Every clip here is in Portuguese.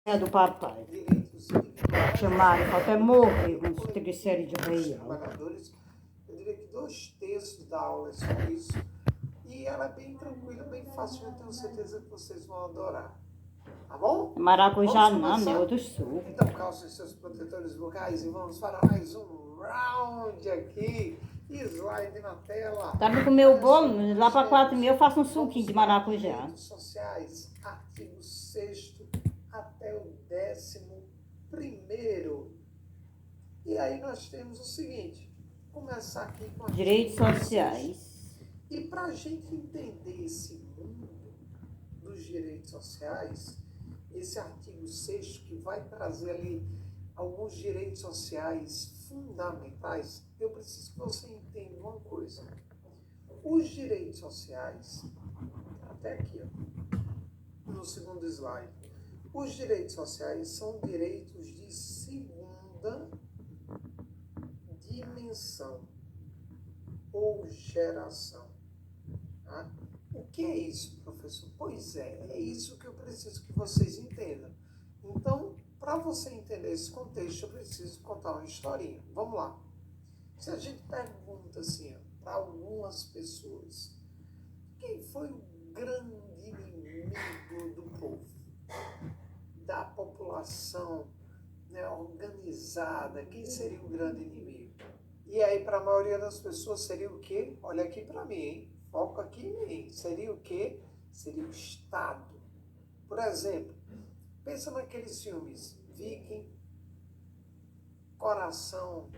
É do papai. Direitos individuais. Chamar, falta é morrer, uns triglicéridos Os real. trabalhadores, eu diria que 2/3 da aula é sobre isso. E ela é bem tranquila, bem fácil, eu tenho certeza que vocês vão adorar. Tá bom? Maracujá Vamos não, começar? é outro suco. Então calcem seus protetores vocais e vamos para mais um round aqui. Slide na tela. Tá pra comer o bolo? Lá pra 4h30 eu faço um suquinho de maracujá. Direitos sociais, artigo 6º até o 11º. E aí nós temos o seguinte, começar aqui com Direitos sociais. E para a gente entender esse mundo dos direitos sociais, esse artigo 6º que vai trazer ali alguns direitos sociais fundamentais, eu preciso que você entenda uma coisa. Os direitos sociais, até aqui, ó, no segundo slide, os direitos sociais são direitos de segunda dimensão ou geração. Tá? O que é isso, professor? Pois é isso que eu preciso que vocês entendam. Então, para você entender esse contexto, eu preciso contar uma historinha. Vamos lá. Se a gente pergunta assim, para algumas pessoas, quem foi o grande inimigo do povo, da população, né, organizada? Quem seria o grande inimigo? E aí, para a maioria das pessoas, seria o quê? Olha aqui para mim, hein? Foco aqui em mim. Seria o quê? Seria o Estado. Por exemplo, pensa naqueles filmes Viking, Coração,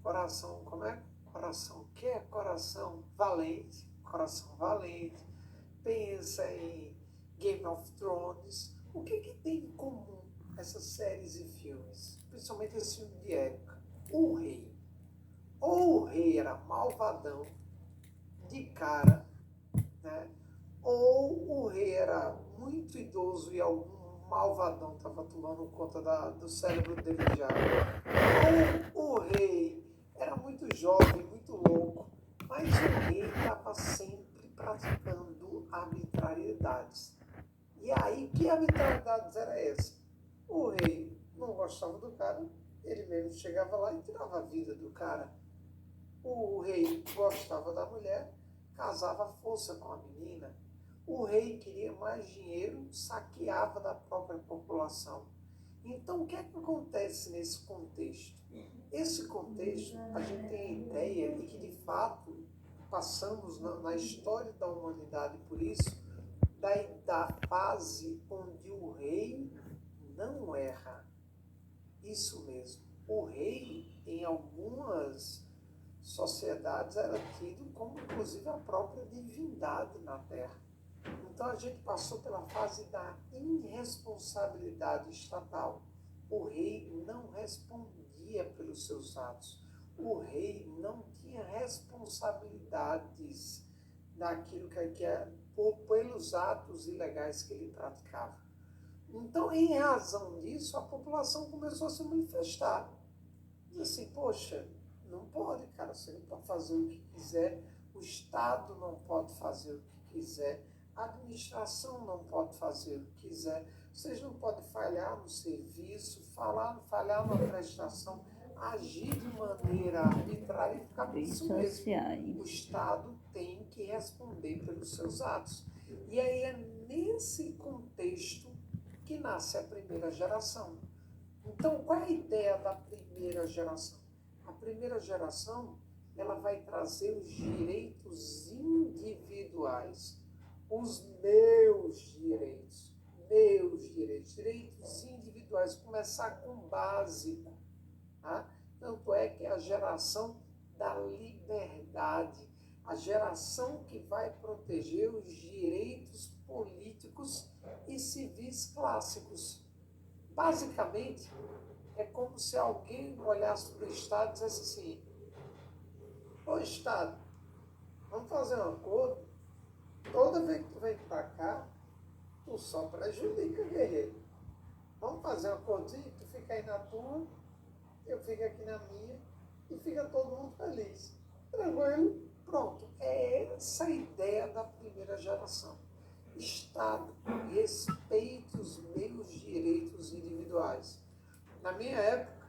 Coração, como é? Coração, o que é Coração Valente? Coração Valente. Pensa em Game of Thrones. O que tem em comum essas séries e filmes? Principalmente esse filme de época. O rei. Ou o rei era malvadão, de cara, né? Ou o rei era muito idoso e algum malvadão estava tomando conta do cérebro dele já. Ou o rei era muito jovem, muito louco, mas o rei estava sempre praticando arbitrariedades. E aí, que arbitrariedades era essa? O rei não gostava do cara, ele mesmo chegava lá e tirava a vida do cara. O rei gostava da mulher, casava à força com a menina. O rei queria mais dinheiro, saqueava da própria população. Então, o que é que acontece nesse contexto? Esse contexto, a gente tem a ideia e que, de fato, passamos na história da humanidade por isso, da fase onde o rei não erra. Isso mesmo. O rei, em algumas sociedades, era tido como, inclusive, a própria divindade na Terra. Então, a gente passou pela fase da irresponsabilidade estatal. O rei não respondia pelos seus atos. O rei não tinha responsabilidades daquilo que é pelos atos ilegais que ele praticava. Então, em razão disso, a população começou a se manifestar. Diz assim, poxa, não pode, cara, você não pode fazer o que quiser, o Estado não pode fazer o que quiser, a administração não pode fazer o que quiser, vocês não podem falhar no serviço, falhar na prestação, agir de maneira arbitrária e ficar por isso mesmo. O Estado tem que responder pelos seus atos. E aí é nesse contexto que nasce a primeira geração. Então, qual é a ideia da primeira geração? A primeira geração, ela vai trazer os direitos individuais, os meus direitos individuais, começar com o básico, tá? Tanto é que é a geração da liberdade, a geração que vai proteger os direitos políticos e civis clássicos. Basicamente, é como se alguém olhasse para o Estado e dissesse assim, ô Estado, vamos fazer um acordo, toda vez que tu vem para cá, tu só prejudica, guerreiro. Vamos fazer um acordinho, tu fica aí na tua, eu fico aqui na minha, e fica todo mundo feliz. Tranquilo? Pronto. É essa a ideia da primeira geração. Estado, respeito Na minha época,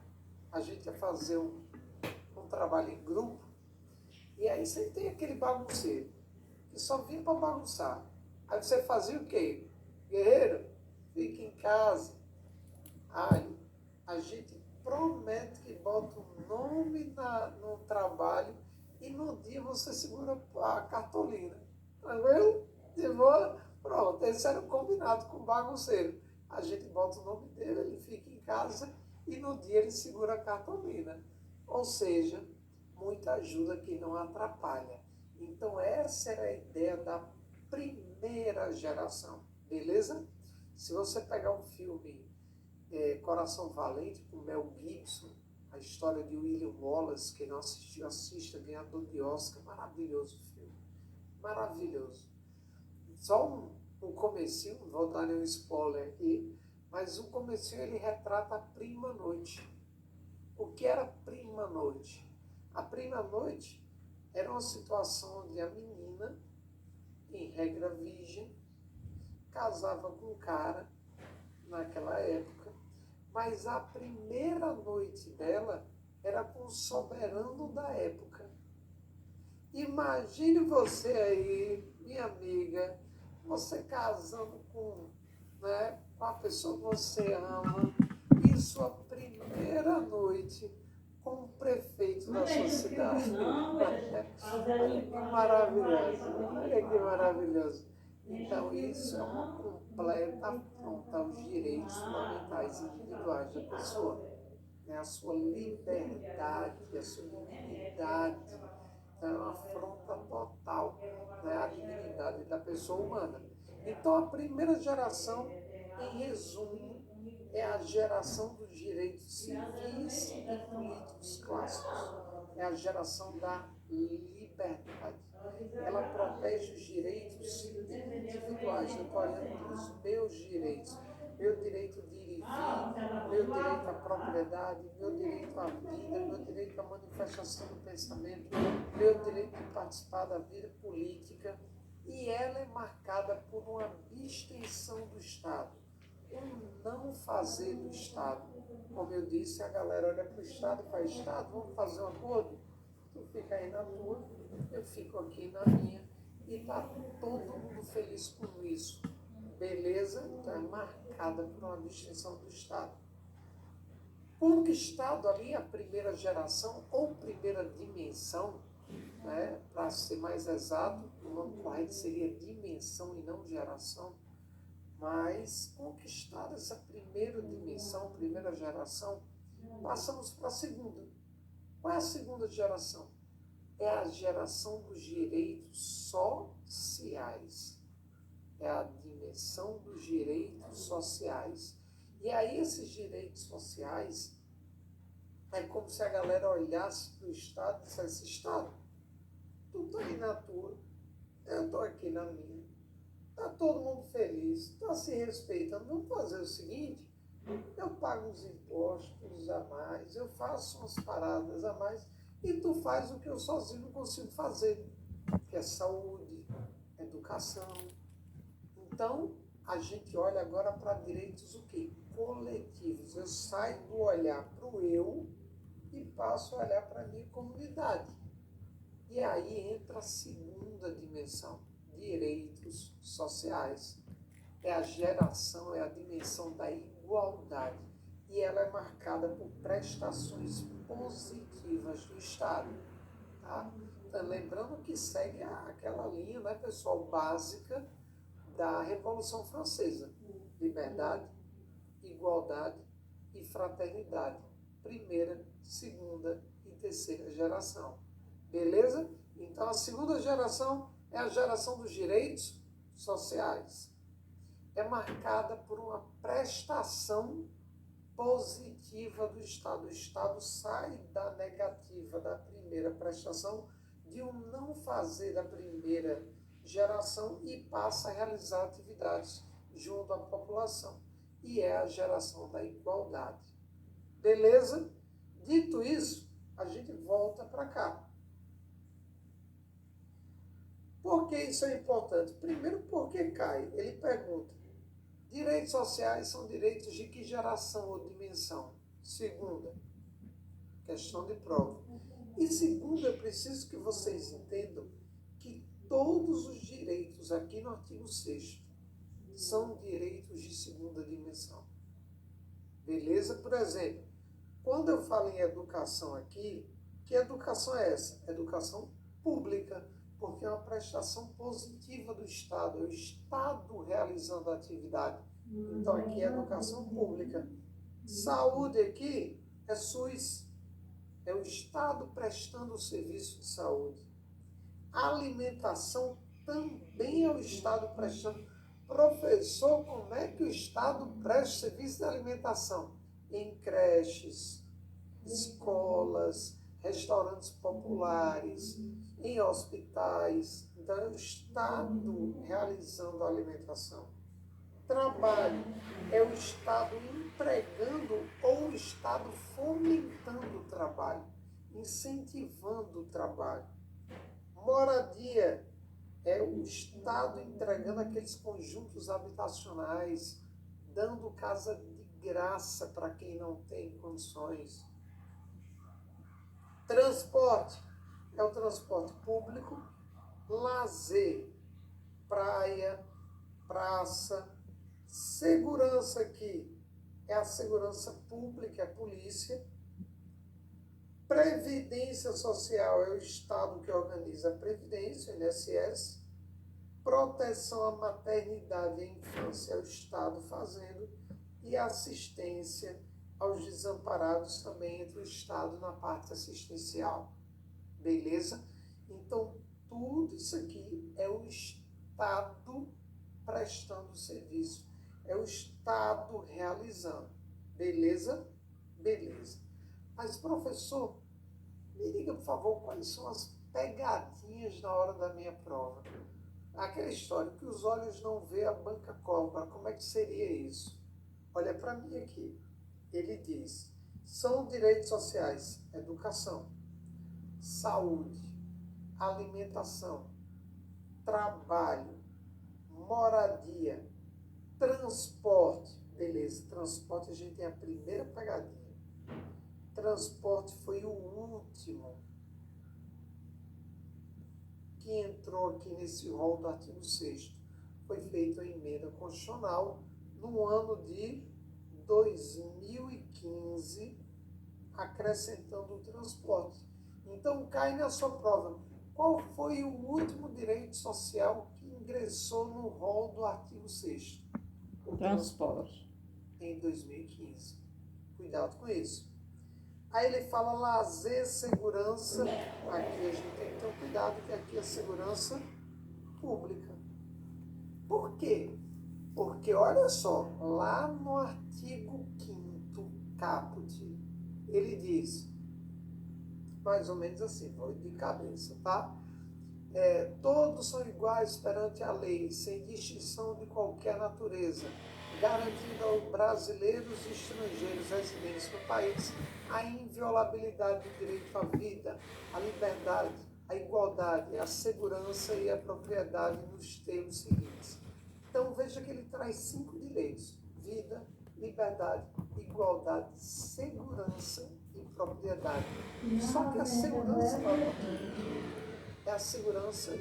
a gente ia fazer um trabalho em grupo, e aí você tem aquele bagunceiro, que só vinha para bagunçar. Aí você fazia o quê? Guerreiro, fica em casa. Aí a gente promete que bota o nome no trabalho e no dia você segura a cartolina. Tranquilo? De boa? Pronto, esse era o combinado com o bagunceiro. A gente bota o nome dele, ele fica em casa e no dia ele segura a cartolina. Ou seja, muita ajuda que não atrapalha. Então essa era a ideia da primeira geração, beleza? Se você pegar um filme Coração Valente, com Mel Gibson, a história de William Wallace, quem não assistiu, assista, ganhador de Oscar, maravilhoso filme, maravilhoso. Só um comecinho, não vou dar nenhum spoiler aqui, mas o comecinho ele retrata a prima noite. O que era prima noite? A prima noite era uma situação onde a menina, em regra virgem, casava com um cara, naquela época, mas a primeira noite dela era com o soberano da época. Imagine você aí, minha amiga, você casando com a pessoa que você ama, e sua primeira noite com o prefeito da sua cidade. Olha que maravilhoso, olha que maravilhoso. Então, isso é uma completa afronta aos direitos fundamentais individuais da pessoa. Né? A sua liberdade, a sua dignidade. Então, é uma afronta total, né, à dignidade da pessoa humana. Então, a primeira geração, em resumo, é a geração dos direitos civis e políticos clássicos. É a geração da liberdade. Ela protege os direitos individuais. Eu estou olhando para os meus direitos. Meu direito de ir e vir, meu direito à propriedade, meu direito à vida, meu direito à manifestação do pensamento, meu direito de participar da vida política. E ela é marcada por uma abstenção do Estado, um não fazer do Estado. Como eu disse, a galera olha para o Estado e faz: Estado, vamos fazer um acordo? Tu fica aí na tua, eu fico aqui na minha, e está todo mundo feliz com isso. Beleza? Então é marcada por uma distinção do Estado. Conquistado ali a primeira geração ou primeira dimensão, né, para ser mais exato, o nome correto seria dimensão e não geração, mas conquistada essa primeira dimensão, primeira geração, passamos para a segunda. Qual é a segunda geração? É a geração dos direitos sociais. É a dimensão dos direitos sociais. E aí esses direitos sociais é como se a galera olhasse para o Estado e dissesse: Estado, tu está aí na tua, eu estou aqui na minha. Está todo mundo feliz, está se respeitando. Vamos fazer o seguinte: eu pago uns impostos a mais, eu faço umas paradas a mais, e tu faz o que eu sozinho não consigo fazer, que é saúde, educação. Então, a gente olha agora para direitos o quê? Coletivos. Eu saio do olhar para o eu e passo a olhar para a minha comunidade. E aí entra a segunda dimensão, direitos sociais. É a geração, é a dimensão da igualdade. E ela é marcada por prestações positivas do Estado. Tá? Então, lembrando que segue aquela linha, né, pessoal, básica da Revolução Francesa: liberdade, igualdade e fraternidade. Primeira, segunda e terceira geração. Beleza? Então, a segunda geração é a geração dos direitos sociais. É marcada por uma prestação positiva do Estado. O Estado sai da negativa da primeira prestação, de um não fazer da primeira geração, e passa a realizar atividades junto à população. E é a geração da igualdade. Beleza? Dito isso, a gente volta para cá. Por que isso é importante? Primeiro, porque cai. Ele pergunta: direitos sociais são direitos de que geração ou dimensão? Segunda, questão de prova. E segunda, é preciso que vocês entendam que todos os direitos aqui no artigo 6º são direitos de segunda dimensão. Beleza? Por exemplo, quando eu falo em educação aqui, que educação é essa? Educação pública, porque é uma prestação positiva do Estado, é o Estado realizando a atividade. Então aqui é educação pública. Saúde aqui é SUS, é o Estado prestando o serviço de saúde. Alimentação também é o Estado prestando. Professor, como é que o Estado presta serviço de alimentação? Em creches, escolas, restaurantes populares, em hospitais. Então, é o Estado realizando a alimentação. Trabalho é o Estado empregando ou o Estado fomentando o trabalho, incentivando o trabalho. Moradia é o Estado entregando aqueles conjuntos habitacionais, dando casa de graça para quem não tem condições. Transporte é o transporte público, lazer, praia, praça. Segurança aqui é a segurança pública, é a polícia. Previdência social é o Estado que organiza a Previdência, o INSS. Proteção à maternidade e à infância é o Estado fazendo. E assistência aos desamparados também entre o Estado na parte assistencial. Beleza? Então, tudo isso aqui é o Estado prestando serviço. É o Estado realizando. Beleza? Beleza. Mas, professor, me diga, por favor, quais são as pegadinhas na hora da minha prova? Aquela história que os olhos não vê, a banca cobra. Como é que seria isso? Olha para mim aqui. Ele diz, são direitos sociais, educação, saúde, alimentação, trabalho, moradia, transporte. Beleza, transporte a gente tem a primeira pegadinha. Transporte foi o último que entrou aqui nesse rol do artigo 6º. Foi feita a emenda constitucional no ano de 2015, acrescentando o transporte. Então, cai na sua prova. Qual foi o último direito social que ingressou no rol do artigo 6º? O transporte. Em 2015. Cuidado com isso. Aí ele fala lazer, segurança. Aqui a gente tem que ter cuidado, que aqui é segurança pública. Por quê? Porque, olha só, lá no artigo 5º, caput, ele diz, mais ou menos assim, vou de cabeça, tá? Todos são iguais perante a lei, sem distinção de qualquer natureza, garantindo aos brasileiros e estrangeiros residentes no país a inviolabilidade do direito à vida, à liberdade, à igualdade, à segurança e à propriedade nos termos seguintes. Então veja que ele traz 5 direitos: vida, liberdade, igualdade, segurança e propriedade. Só que a segurança é a segurança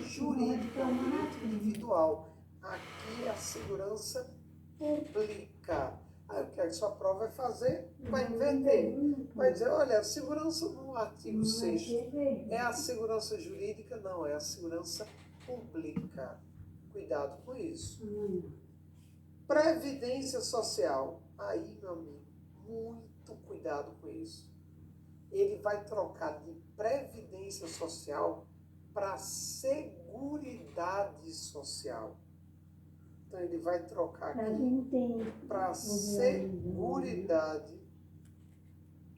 jurídica, é um direito individual. Aqui é a segurança pública. Aí o que a sua prova vai fazer? Vai inverter. Vai dizer, olha, a segurança no artigo 6º é a segurança jurídica? Não, é a segurança pública. Cuidado com isso. Previdência social. Aí, meu amigo, muito cuidado com isso. Ele vai trocar de previdência social para seguridade social. Então, ele vai trocar aqui para seguridade.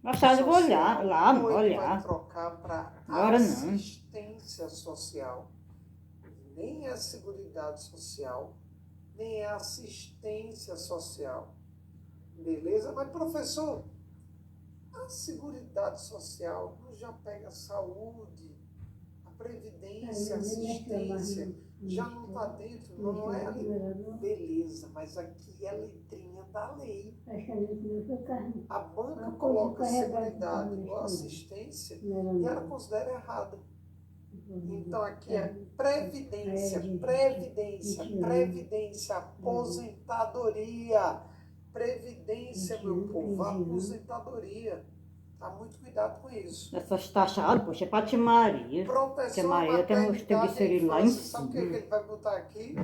Machado, eu vou olhar lá, não vou Ou ele vai olhar. trocar para Agora não. assistência social. Nem é seguridade social, nem é assistência social. Beleza? Mas, professor, a seguridade social não já pega a saúde, a previdência, a assistência. já não está dentro, não é ali, beleza, mas aqui é a letrinha da lei. A banca coloca seguridade ou assistência e ela considera errada. Então aqui é previdência, aposentadoria. Previdência, meu povo, aposentadoria. Tá muito cuidado com isso. Essas taxas, ah, poxa, é para Tia Maria. Tia Proteção à Maria tem uns maternidade e triglicéridos lá em infância. Sabe o que cima. ele vai botar aqui?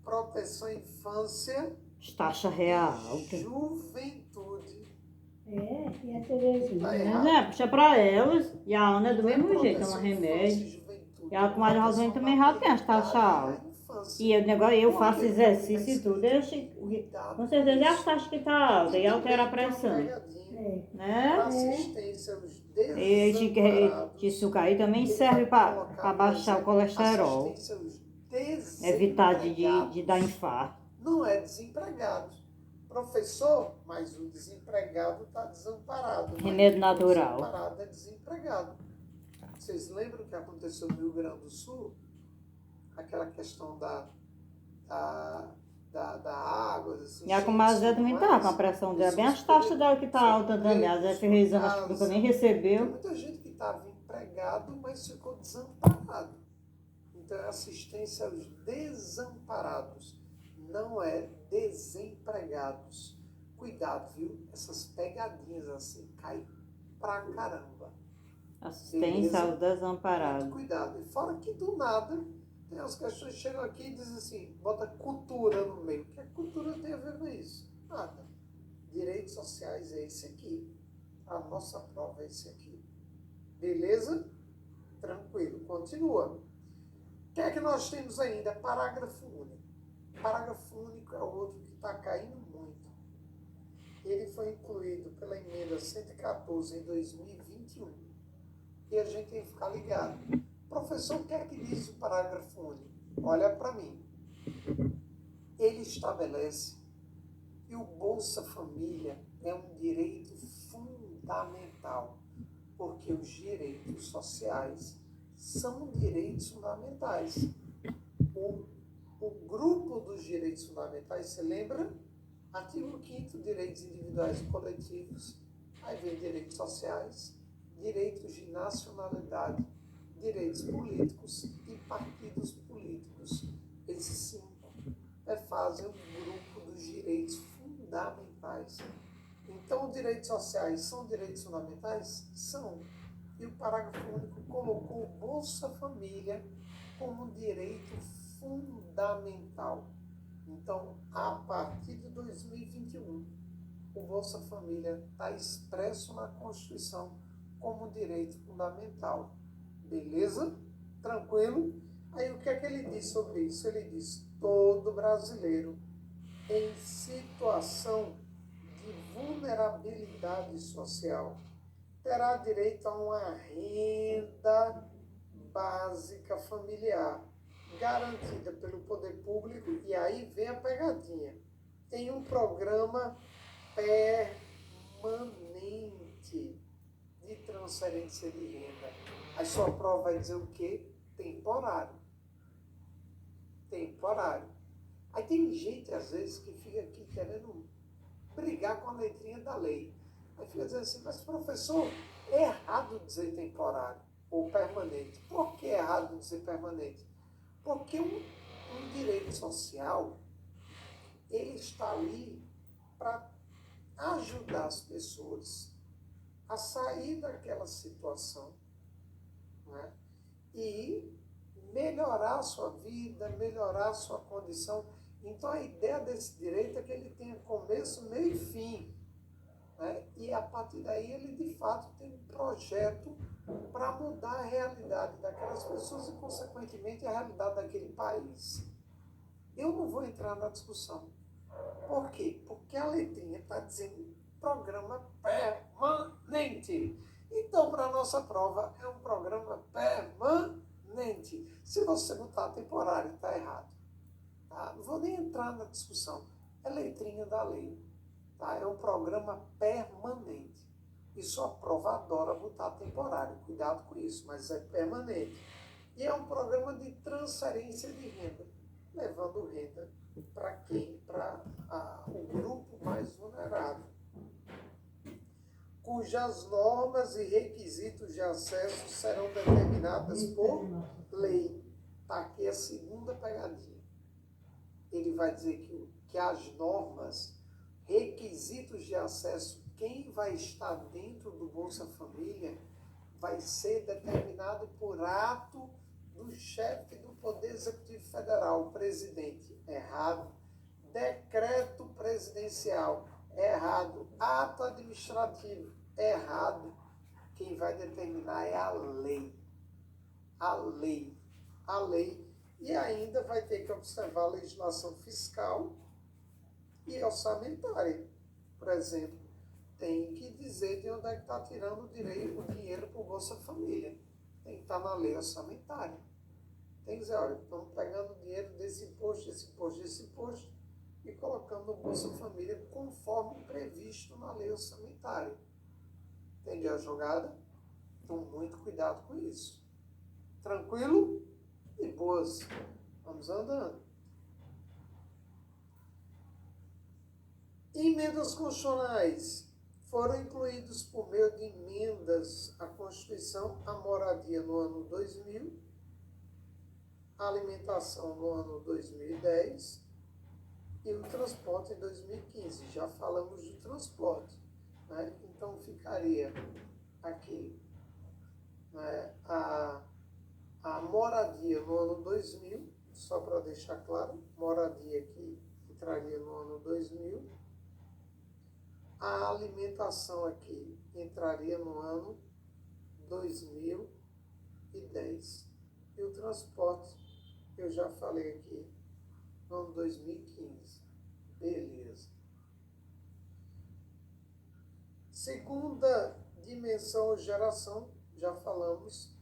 Proteção à infância As taxas real. e juventude. E a Terezinha? Tá Mas errado. é, puxa pra elas. E a Ana é do Não é mesmo jeito, proteção ela à infância remédio. e juventude, E a comadre Rosinha também já tem as taxas altas. E o negócio, eu faço exercício e tudo, com certeza é as taxas que tá alta e altera a pressão. Né? Assistência aos Esse desamparados. açúcar também serve para baixar o colesterol. Assistência aos Evitar de desempregados. dar infarto. Não é desempregado. Professor, mas o desempregado está desamparado. Remédio natural. O desempregado é desempregado. Vocês lembram o que aconteceu no Rio Grande do Sul? Aquela questão da água. E a comadre Zé também tá com a pressão dela, bem as taxas dela que tá alta também. A Zé fez exame, acho que nunca nem Tem recebeu. muita gente que estava empregado, mas ficou desamparado. Então é assistência aos desamparados, não é desempregados. Cuidado, viu? Essas pegadinhas assim caem pra caramba. Assistência aos Muito desamparados. cuidado. E fora que do nada, tem as questões que chegam aqui e dizem assim, bota cultura no meio. O que a cultura tem a ver com isso? Nada. Direitos sociais é esse aqui. A nossa prova é esse aqui. Beleza? Tranquilo. Continua. O que é que nós temos ainda? Parágrafo único. Parágrafo único é outro que está caindo muito. Ele foi incluído pela emenda 114 em 2021. E a gente tem que ficar ligado. Professor, o que é que diz o parágrafo único? Olha para mim. Ele estabelece que o Bolsa Família é um direito fundamental, porque os direitos sociais são direitos fundamentais. O grupo dos direitos fundamentais, você lembra? Artigo 5º, direitos individuais e coletivos. Aí vem direitos sociais, direitos de nacionalidade, direitos políticos e partidos políticos. Esses 5 fazem o grupo dos direitos fundamentais. Então, os direitos sociais são direitos fundamentais? São. E o parágrafo único colocou o Bolsa Família como um direito fundamental. Então, a partir de 2021, o Bolsa Família está expresso na Constituição como um direito fundamental. Beleza? Tranquilo? Aí o que é que ele diz sobre isso? Ele diz: todo brasileiro em situação de vulnerabilidade social terá direito a uma renda básica familiar garantida pelo poder público, e aí vem a pegadinha, em um programa permanente de transferência de renda. A sua prova vai dizer o quê? Temporário. Temporário. Aí tem gente, às vezes, que fica aqui querendo brigar com a letrinha da lei. Aí fica dizendo assim, mas professor, é errado dizer temporário ou permanente. Por que é errado dizer permanente? Porque um direito social, ele está ali para ajudar as pessoas a sair daquela situação, né? E melhorar a sua vida, melhorar a sua condição. Então a ideia desse direito é que ele tenha começo, meio e fim, né? E a partir daí ele de fato tem um projeto para mudar a realidade daquelas pessoas e consequentemente a realidade daquele país. Eu não vou entrar na discussão. Por quê? Porque a letrinha está dizendo programa permanente. Então, para a nossa prova, é um programa permanente. Se você botar temporário, está errado. Tá? Não vou nem entrar na discussão. É letrinha da lei. Tá? É um programa permanente. E sua prova adora botar temporário. Cuidado com isso, mas é permanente. E é um programa de transferência de renda, levando renda para quem? Para o grupo mais vulnerável, cujas normas e requisitos de acesso serão determinadas por lei. Está aqui a segunda pegadinha. Ele vai dizer que as normas, requisitos de acesso, quem vai estar dentro do Bolsa Família, vai ser determinado por ato do chefe do Poder Executivo Federal, o presidente. Errado. Decreto presidencial. Errado. Ato administrativo. Errado. Quem vai determinar é a lei. A lei. A lei. E ainda vai ter que observar a legislação fiscal e orçamentária. Por exemplo, tem que dizer de onde é que está tirando o dinheiro para o Bolsa Família. Tem que estar na lei orçamentária. Tem que dizer, olha, estamos pegando o dinheiro desse imposto, e colocando no Bolsa Família conforme previsto na lei orçamentária. Entende a jogada? Então, muito cuidado com isso. Tranquilo? E boas. Vamos andando. Emendas constitucionais. Foram incluídos por meio de emendas à Constituição a moradia no ano 2000, a alimentação no ano 2010 e o transporte em 2015. Já falamos de transporte, né? Então ficaria aqui, né, a moradia no ano 2000, só para deixar claro, moradia aqui entraria no ano 2000. A alimentação aqui entraria no ano 2010. E o transporte, eu já falei aqui, no ano 2015. Beleza. Segunda dimensão ou geração, já falamos,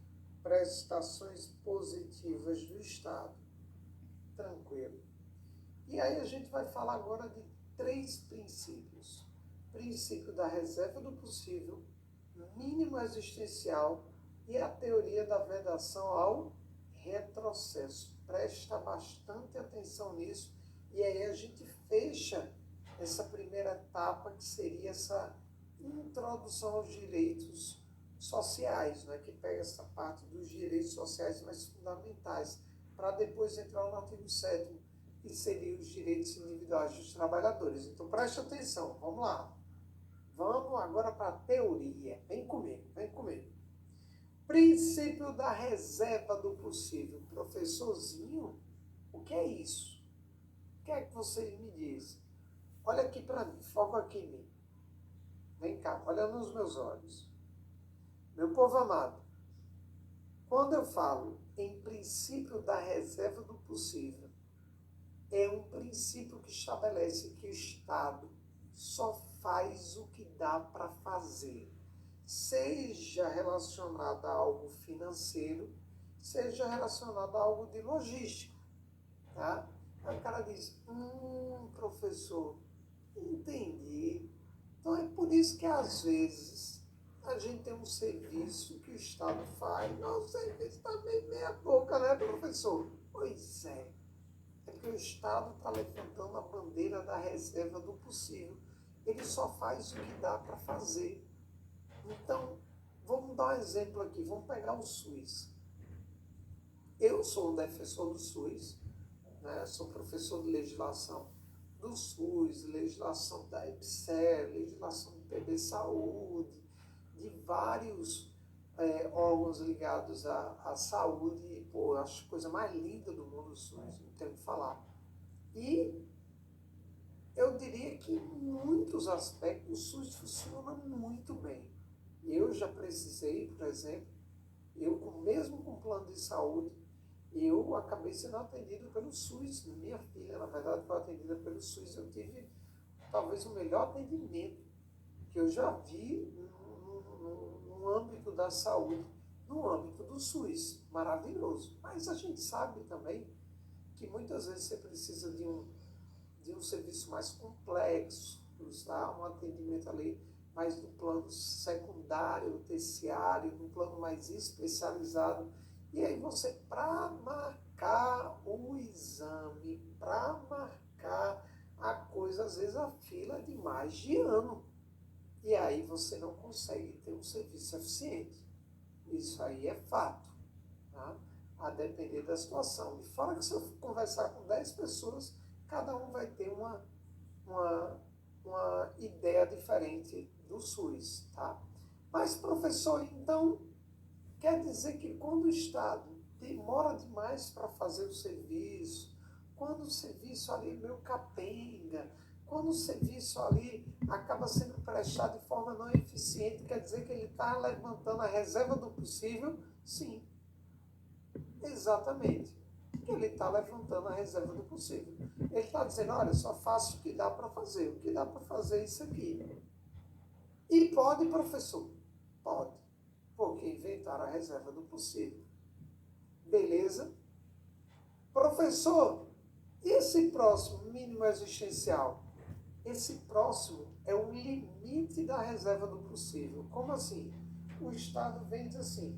prestações positivas do Estado. Tranquilo. E aí a gente vai falar agora de 3 princípios. Princípio da reserva do possível, mínimo existencial e a teoria da vedação ao retrocesso. Presta bastante atenção nisso e aí a gente fecha essa primeira etapa, que seria essa introdução aos direitos sociais, né, que pega essa parte dos direitos sociais mais fundamentais, para depois entrar no artigo 7º, que seriam os direitos individuais dos trabalhadores. Então preste atenção, vamos lá. Vamos agora para a teoria. Vem comigo, vem comigo. Princípio da reserva do possível. Professorzinho, o que é isso? O que é que vocês me dizem? Olha aqui para mim, foca aqui em mim. Vem cá, olha nos meus olhos. Meu povo amado, quando eu falo em princípio da reserva do possível, é um princípio que estabelece que o Estado só faz o que dá para fazer, seja relacionado a algo financeiro, seja relacionado a algo de logística, tá? Aí o cara diz, professor, entendi. Então é por isso que às vezes a gente tem um serviço que o Estado faz, o serviço está meio meia boca, né, professor? Pois é. É porque o Estado está levantando a bandeira da reserva do possível. Ele só faz o que dá para fazer. Então, vamos dar um exemplo aqui. Vamos pegar o SUS. Eu sou um defensor do SUS, né? Sou professor de legislação do SUS, legislação da EBSER, legislação do PB Saúde, de vários órgãos ligados à saúde. Pô, eu acho a coisa mais linda do mundo o SUS, não tenho o que falar. E eu diria que em muitos aspectos o SUS funciona muito bem. Eu já precisei, por exemplo, mesmo com plano de saúde, eu acabei sendo atendido pelo SUS. Minha filha, na verdade, foi atendida pelo SUS. Eu tive talvez o melhor atendimento que eu já vi no âmbito da saúde, no âmbito do SUS. Maravilhoso. Mas a gente sabe também que muitas vezes você precisa de um serviço mais complexo, tá? Um atendimento ali mais no plano secundário, terciário, no plano mais especializado. E aí você, para marcar o exame, para marcar a coisa, às vezes a fila é de mais de ano. E aí você não consegue ter um serviço eficiente. Isso aí é fato, tá? A depender da situação. E fora que se eu conversar com 10 pessoas, cada um vai ter uma ideia diferente do SUS, tá? Mas, professor, então, quer dizer que quando o Estado demora demais para fazer o serviço, quando o serviço ali é meio capenga, quando o serviço ali acaba sendo prestado de forma não eficiente, quer dizer que ele está levantando a reserva do possível? Sim, exatamente. Ele está levantando a reserva do possível. Ele está dizendo, olha, só faço o que dá para fazer. O que dá para fazer é isso aqui. E pode, professor? Pode. Porque inventaram a reserva do possível. Beleza? Professor, e esse próximo mínimo existencial? Esse próximo é o limite da reserva do possível. Como assim? O Estado vem e diz assim,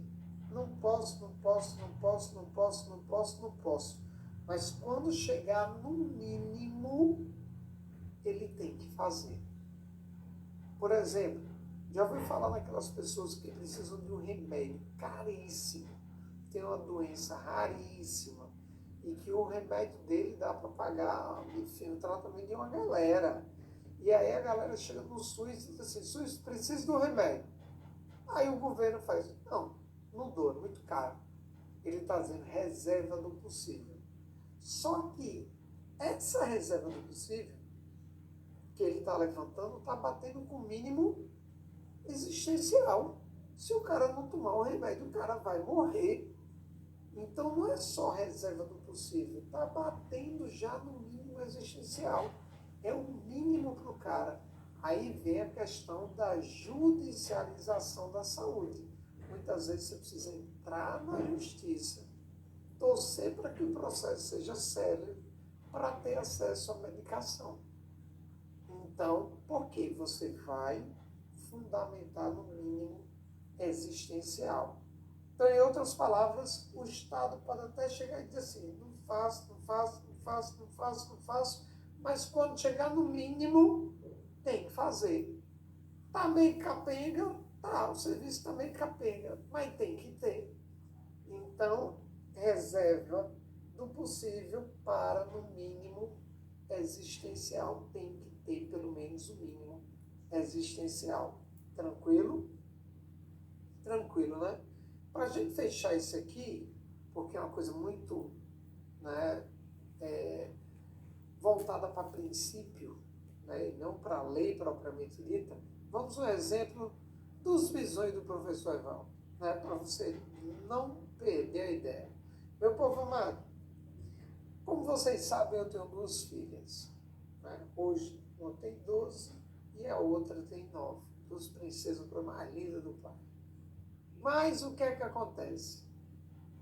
não posso, não posso, não posso, não posso, não posso, não posso. Mas quando chegar no mínimo, ele tem que fazer. Por exemplo, já ouviu falar naquelas pessoas que precisam de um remédio caríssimo, tem uma doença raríssima, e que o remédio dele dá para pagar, enfim, o tratamento de uma galera. E aí a galera chega no SUS e diz assim, SUS, precisa do remédio. Aí o governo faz, não dou, é muito caro. Ele está dizendo reserva do possível. Só que essa reserva do possível que ele está levantando está batendo com o mínimo existencial. Se o cara não tomar o remédio, o cara vai morrer. Então não é só reserva do possível, está batendo já no mínimo existencial. É o mínimo para o cara. Aí vem a questão da judicialização da saúde. Muitas vezes você precisa entrar na justiça, torcer para que o processo seja sério, para ter acesso à medicação. Então, por que você vai fundamentar no mínimo existencial? Então, em outras palavras, o Estado pode até chegar e dizer assim, não faço, não faço, não faço, não faço, não faço, mas quando chegar no mínimo, tem que fazer. Está meio capenga, tá, o serviço está meio capenga, mas tem que ter. Então, reserva do possível para, no mínimo, existencial. Tem que ter, pelo menos, o mínimo existencial. Tranquilo? Tranquilo, né? Para a gente fechar isso aqui, porque é uma coisa muito, né, voltada para princípio, né, e não para a lei propriamente dita, vamos um exemplo dos visões do professor Evaldo, né, para você não perder a ideia. Meu povo amado, como vocês sabem, eu tenho 2 filhas. Né? Hoje, uma tem 12 e a outra tem 9. 2 princesas mais lindas do pai. Mas o que é que acontece?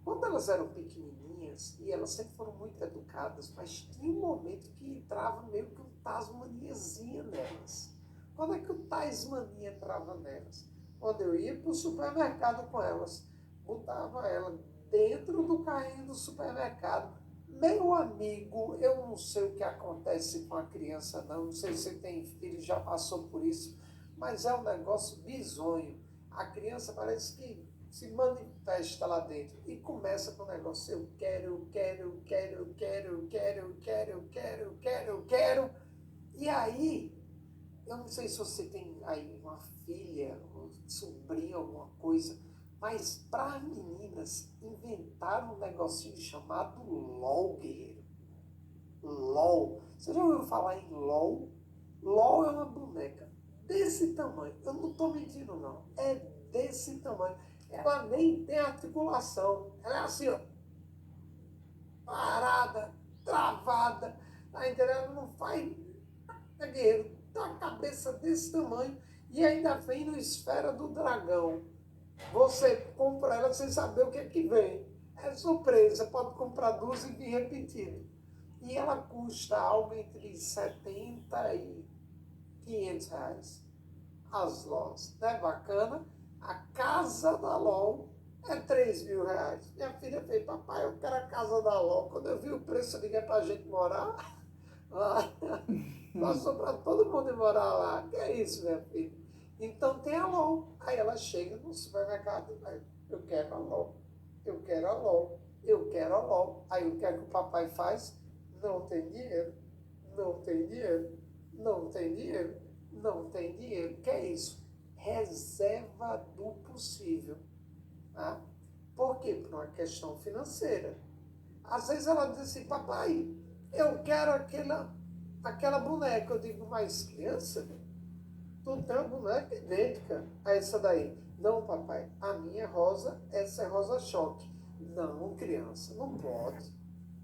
Quando elas eram pequenininhas, e elas sempre foram muito educadas, mas tinha um momento que entrava meio que um tasmaniazinha nelas. Quando é que o tasmania entrava nelas? Quando eu ia para o supermercado com elas, botava ela dentro do carrinho do supermercado. Meu amigo, eu não sei o que acontece com a criança, não sei se você tem filho, já passou por isso, mas é um negócio bizonho. A criança parece que se manifesta lá dentro e começa com o negócio, eu quero, eu quero, eu quero, eu quero, eu quero, eu quero, eu quero, eu quero, eu quero. E aí, eu não sei se você tem aí uma filha, um sobrinho, alguma coisa, mas para as meninas inventaram um negocinho chamado LOL, guerreiro. LOL. Você já ouviu falar em LOL? LOL é uma boneca desse tamanho. Eu não estou mentindo, não. É desse tamanho. Ela nem tem articulação. Ela é assim, ó. Parada, travada. Tá entendendo? Ela não faz. É guerreiro. Tá a cabeça desse tamanho. E ainda vem no esfera do dragão. Você compra ela sem saber o que é que vem. É surpresa. Pode comprar 2 e vir repetido. E ela custa algo entre 70 e 500 reais. As LOLs. Não é bacana? A casa da LOL É 3.000 reais. Minha filha fez, papai, eu quero a casa da Ló. Quando eu vi o preço, eu liguei pra gente morar lá. Passou para todo mundo ir morar lá. Que é isso, minha filha? Então tem a LOL. Aí ela chega no supermercado e vai, eu quero a LOL, eu quero a LOL, eu quero a LOL. Aí o que é que o papai faz? Não tem dinheiro, não tem dinheiro, não tem dinheiro, não tem dinheiro. Que é isso? Reserva do possível. Tá? Por quê? Por uma questão financeira. Às vezes ela diz assim, papai, eu quero aquela boneca. Eu digo, mas criança, tu tem uma boneca idêntica a essa daí. Não, papai, a minha é rosa, essa é rosa choque. Não, criança, não pode.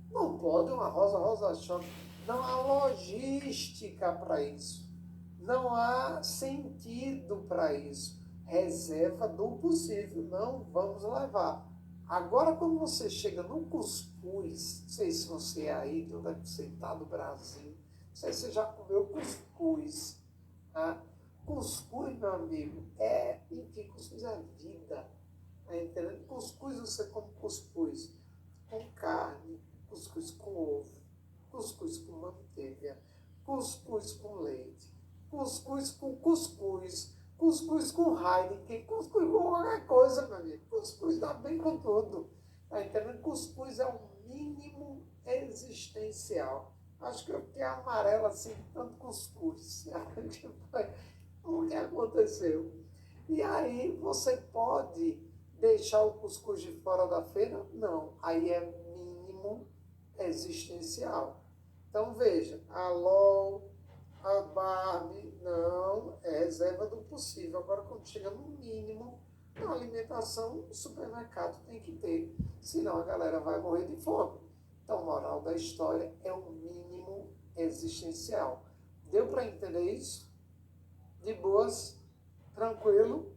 Não pode uma rosa choque. Não há logística para isso. Não há sentido para isso. Reserva do possível. Não vamos levar. Agora, quando você chega no cuscuz, não sei se você é aí, deve ser tá do Brasil, não sei se você já comeu cuscuz. Tá? Cuscuz, meu amigo, enfim, cuscuz é vida. Tá entendendo? Cuscuz, você come cuscuz com carne, cuscuz com ovo, cuscuz com manteiga, cuscuz com leite, cuscuz com cuscuz, cuscuz com Heineken, cuscuz com qualquer coisa, meu amigo. Cuscuz dá bem com tudo. Tá entendendo? Cuscuz é o mínimo existencial. Acho que eu fiquei amarelo assim, tanto cuscuz. O que aconteceu? E aí você pode deixar o cuscuz de fora da feira? Não. Aí é mínimo existencial. Então veja, a LOL, a Barbie, não, é reserva do possível. Agora quando chega no mínimo, a alimentação, o supermercado tem que ter. Senão a galera vai morrer de fome. Então, moral da história é o mínimo existencial. Deu para entender isso? De boas, tranquilo,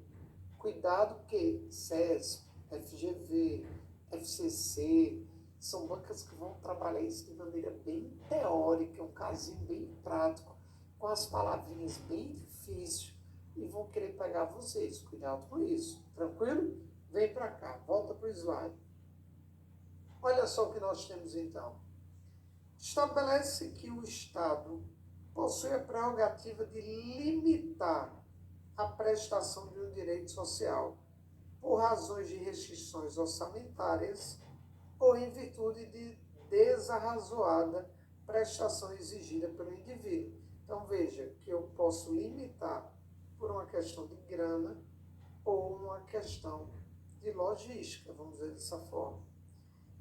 cuidado que SESP, FGV, FCC, são bancas que vão trabalhar isso de maneira bem teórica, um casinho bem prático, com as palavrinhas bem difíceis, e vão querer pegar vocês. Cuidado com isso, tranquilo? Vem para cá, volta para o slide. Olha só o que nós temos então. Estabelece que o Estado possui a prerrogativa de limitar a prestação de um direito social por razões de restrições orçamentárias ou em virtude de desarrazoada prestação exigida pelo indivíduo. Então veja que eu posso limitar por uma questão de grana ou uma questão de logística, vamos dizer dessa forma.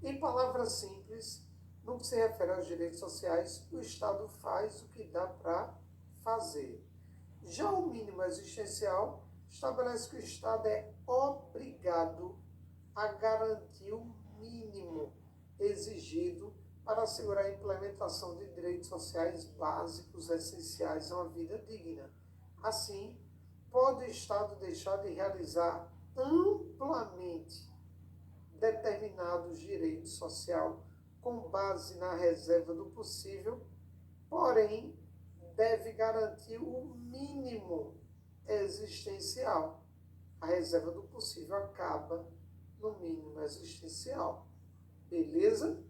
Em palavras simples, no que se refere aos direitos sociais, o Estado faz o que dá para fazer. Já o mínimo existencial estabelece que o Estado é obrigado a garantir o mínimo exigido para assegurar a implementação de direitos sociais básicos essenciais a uma vida digna. Assim, pode o Estado deixar de realizar amplamente determinados direitos sociais com base na reserva do possível, porém, deve garantir o mínimo existencial. A reserva do possível acaba no mínimo existencial. Beleza?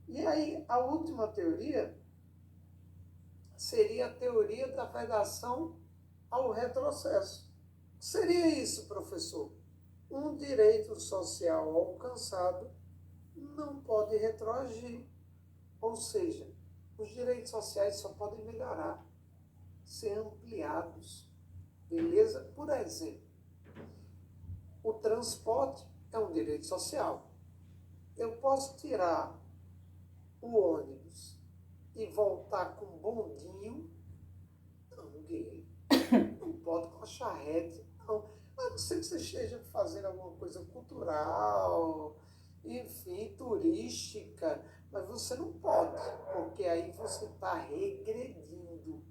E aí, a última teoria seria a teoria da vedação ao retrocesso. Seria isso, professor? Um direito social alcançado não pode retroagir. Ou seja, os direitos sociais só podem melhorar, ser ampliados. Beleza? Por exemplo, o transporte é um direito social. Eu posso tirar o ônibus e voltar com bondinho? Não, gay. Não pode com a charrete, não. A não ser que você esteja fazendo alguma coisa cultural, enfim, turística, mas você não pode, porque aí você está regredindo.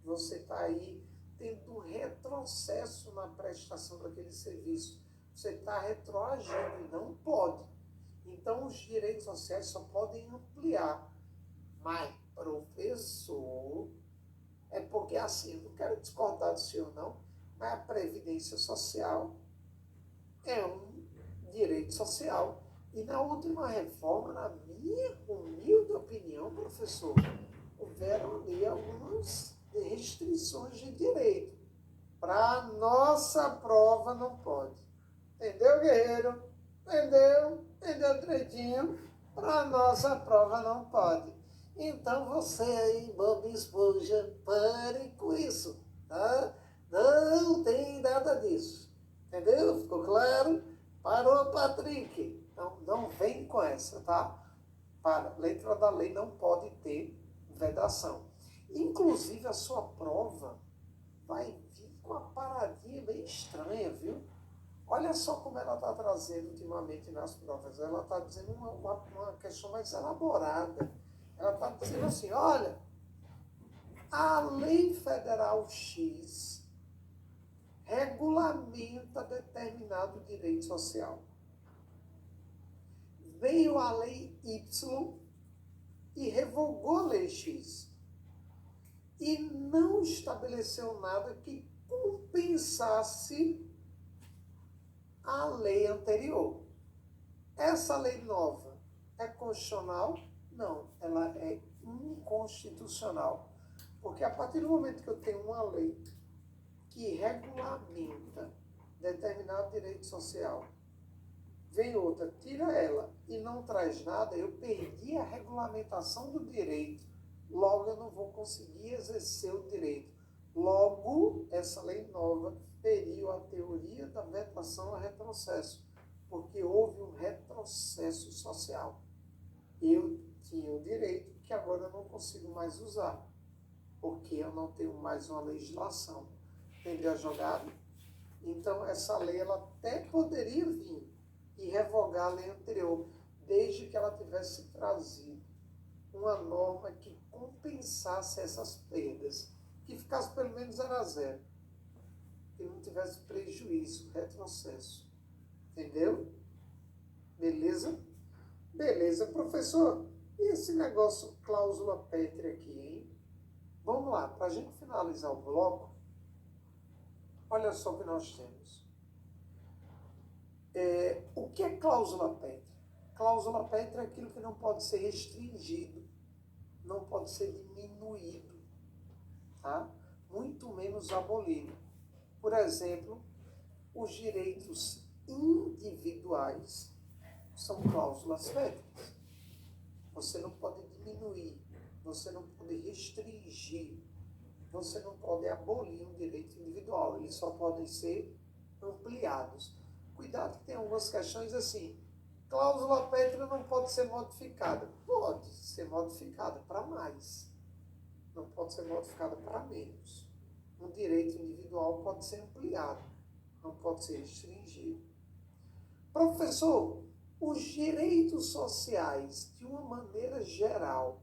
Você está aí tendo um retrocesso na prestação daquele serviço. Você está retroagindo e não pode. Então, os direitos sociais só podem ampliar. Mas, professor, é porque assim, eu não quero discordar do senhor não, mas a Previdência Social é um direito social. E na última reforma, na minha humilde opinião, professor, houveram ali algumas restrições de direito. Para a nossa prova não pode. Entendeu, guerreiro? Entendeu? Entendeu direitinho? Para a nossa prova não pode. Então você aí, Bob Esponja, pare com isso, tá? Não tem nada disso. Entendeu? Ficou claro? Parou, Patrick. Então não vem com essa, tá? Para, letra da lei não pode ter vedação. Inclusive a sua prova vai vir com uma paradinha bem estranha, viu? Olha só como ela está trazendo ultimamente nas provas. Ela está dizendo uma questão mais elaborada. Ela está dizendo assim, olha, a Lei Federal X regulamenta determinado direito social. Veio a Lei Y e revogou a Lei X. E não estabeleceu nada que compensasse a lei anterior. Essa lei nova é constitucional? Não, ela é inconstitucional. Porque a partir do momento que eu tenho uma lei que regulamenta determinado direito social, vem outra, tira ela e não traz nada, eu perdi a regulamentação do direito. Logo, eu não vou conseguir exercer o direito. Logo, essa lei nova feriu a teoria da vedação a retrocesso, porque houve um retrocesso social. Eu tinha o direito que agora eu não consigo mais usar, porque eu não tenho mais uma legislação. Entendeu a jogada? Então, essa lei ela até poderia vir e revogar a lei anterior, desde que ela tivesse trazido uma norma que compensasse essas perdas, que ficasse pelo menos 0 a 0, que não tivesse prejuízo, retrocesso. Entendeu? Beleza? Beleza, professor. E esse negócio cláusula pétrea aqui, hein? Vamos lá, para a gente finalizar o bloco, olha só o que nós temos. O que é cláusula pétrea? Cláusula pétrea é aquilo que não pode ser restringido, não pode ser diminuído, tá? Muito menos abolido. Por exemplo, os direitos individuais são cláusulas pétreas. Você não pode diminuir, você não pode restringir, você não pode abolir um direito individual, eles só podem ser ampliados. Cuidado que tem algumas questões assim, cláusula pétrea não pode ser modificada. Pode ser modificada para mais, não pode ser modificada para menos. Um direito individual pode ser ampliado, não pode ser restringido. Professor, os direitos sociais, de uma maneira geral,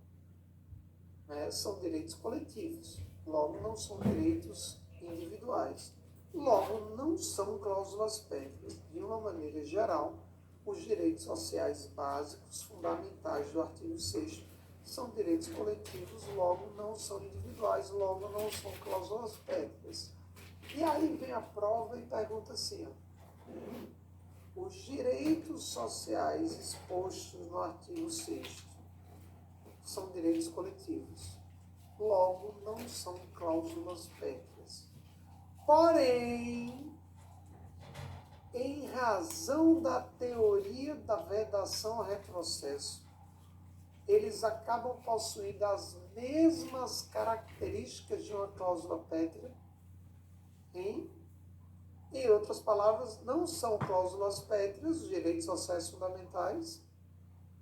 são direitos coletivos, logo não são direitos individuais. Logo, não são cláusulas pétreas. De uma maneira geral, os direitos sociais básicos, fundamentais do artigo 6º, são direitos coletivos, logo não são individuais, logo não são cláusulas pétreas. E aí vem a prova e pergunta assim, os direitos sociais expostos no artigo 6º são direitos coletivos, logo não são cláusulas pétreas. Porém, em razão da teoria da vedação a retrocesso, eles acabam possuindo as mesmas características de uma cláusula pétrea. Em outras palavras, não são cláusulas pétreas, os direitos sociais fundamentais,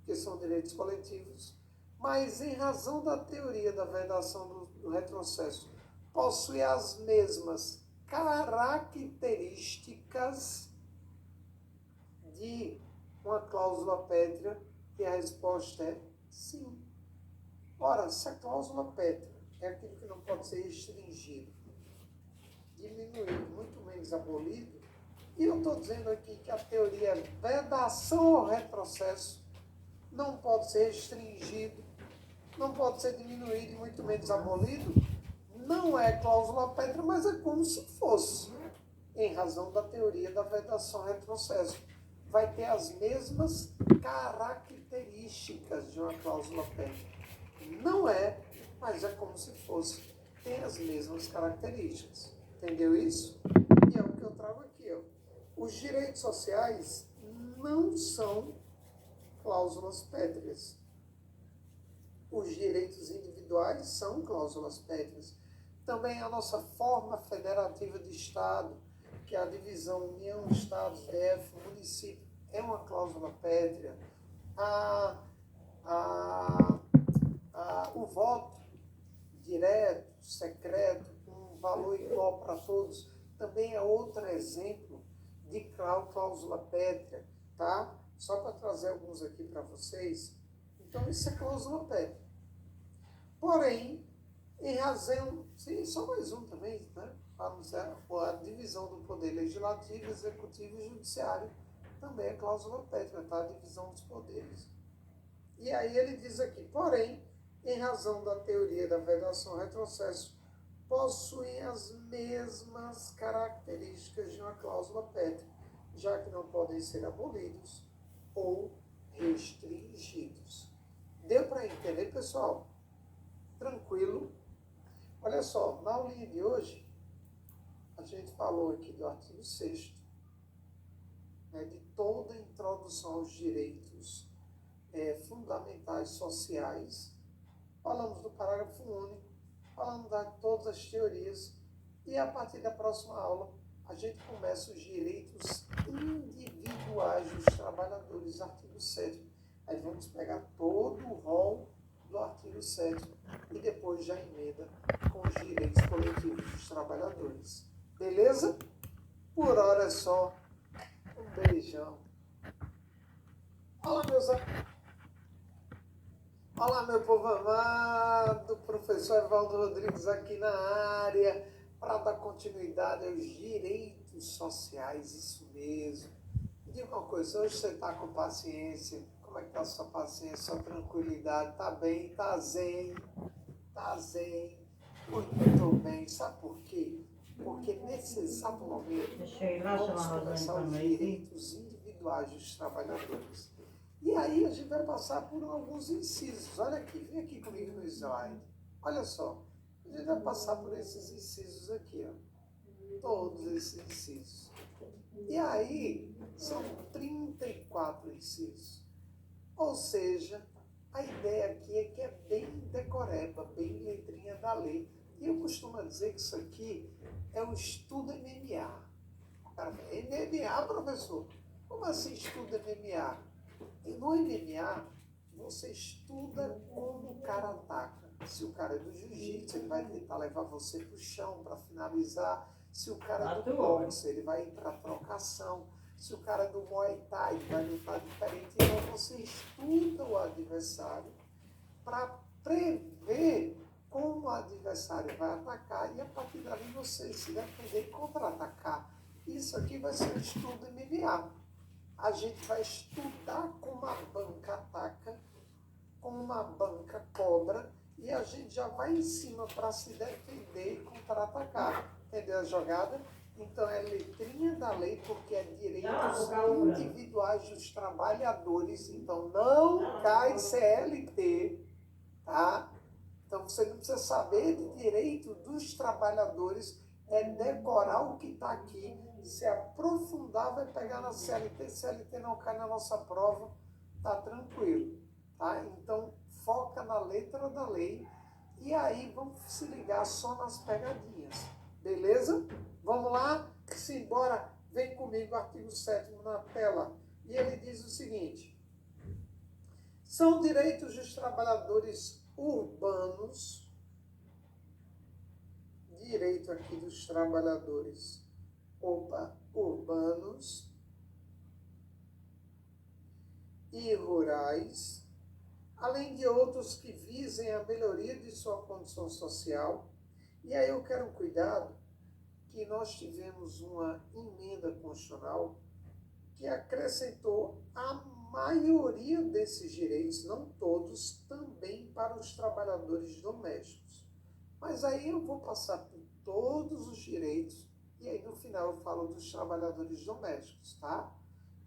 que são direitos coletivos, mas em razão da teoria da vedação do retrocesso, possui as mesmas características de uma cláusula pétrea, e a resposta é sim. Ora, se a cláusula pétrea é aquilo que não pode ser restringido, diminuído, muito menos abolido, e eu estou dizendo aqui que a teoria é vedação ao retrocesso, não pode ser restringido, não pode ser diminuído e muito menos abolido, não é cláusula pétrea, mas é como se fosse, em razão da teoria da vedação ao retrocesso. vai ter as mesmas características de uma cláusula pétrea. Não é, mas é como se fosse, tem as mesmas características. Entendeu isso? E é o que eu trago aqui, ó. Os direitos sociais não são cláusulas pétreas. Os direitos individuais são cláusulas pétreas. Também a nossa forma federativa de Estado, que é a divisão União, Estados, DF, município, é uma cláusula pétrea. O voto direto, secreto, com valor igual para todos, também é outro exemplo de cláusula pétrea, tá? Só para trazer alguns aqui para vocês. Então, isso é cláusula pétrea. Porém, em razão... Sim, só mais um também, né? A divisão do poder legislativo, executivo e judiciário também é cláusula pétrea, tá? A divisão dos poderes. E aí ele diz aqui, porém, em razão da teoria da vedação-retrocesso, possuem as mesmas características de uma cláusula pétrea, já que não podem ser abolidos ou restringidos. Deu para entender, pessoal? Tranquilo? Olha só, na aulinha de hoje, a gente falou aqui do artigo 6º, né, de toda a introdução aos direitos fundamentais sociais. Falamos do parágrafo único, falamos de todas as teorias, e a partir da próxima aula, a gente começa os direitos individuais dos trabalhadores, artigo 7º. Aí vamos pegar todo o rol do artigo 7º e depois já emenda com os direitos coletivos dos trabalhadores. Beleza? Por hora é só. Um beijão. Olá, meu povo amado. Professor Evaldo Rodrigues aqui na área para dar continuidade aos direitos sociais. Isso mesmo. Diga uma coisa, hoje você está com paciência? Como é que está a sua paciência, sua tranquilidade? Está bem? Está zen? Está zen? Muito bem. Sabe por quê? Porque nesse exato momento vamos começar os direitos individuais dos trabalhadores. E aí a gente vai passar por alguns incisos. Olha aqui, vem aqui comigo no slide. Olha só, a gente vai passar por esses incisos aqui, ó. Todos esses incisos. E aí, são 34 incisos. Ou seja, a ideia aqui é que é bem decoreba, bem letrinha da lei. E eu costumo dizer que isso aqui é o estudo MMA. Cara, MMA, professor? Como assim estudo MMA? E no MMA, você estuda como o cara ataca. Se o cara é do jiu-jitsu, ele vai tentar levar você para o chão para finalizar. Se o cara é do boxe, ele vai ir para trocação. Se o cara é do Muay Thai, ele vai lutar diferente. Então você estuda o adversário para prever como o adversário vai atacar e a partir dali você se defender e contra-atacar. Isso aqui vai ser um estudo MMA. A gente vai estudar como a banca ataca, como uma banca cobra, e a gente já vai em cima para se defender e contra-atacar. Entendeu a jogada? Então é letrinha da lei, porque é direitos individuais dos trabalhadores. Então não cai CLT, tá? Então você não precisa saber de direito dos trabalhadores, é decorar o que está aqui, se aprofundar, vai pegar na CLT, CLT não cai na nossa prova, tá tranquilo, tá? Então foca na letra da lei e aí vamos se ligar só nas pegadinhas, beleza? Vamos lá? Simbora, vem comigo, artigo 7º na tela, e ele diz o seguinte: são direitos dos trabalhadores urbanos, direito aqui dos trabalhadores urbanos e rurais, além de outros que visem a melhoria de sua condição social. E aí eu quero um cuidado, que nós tivemos uma emenda constitucional que acrescentou a maioria desses direitos, não todos, também para os trabalhadores domésticos. Mas aí eu vou passar por todos os direitos e aí no final eu falo dos trabalhadores domésticos, tá?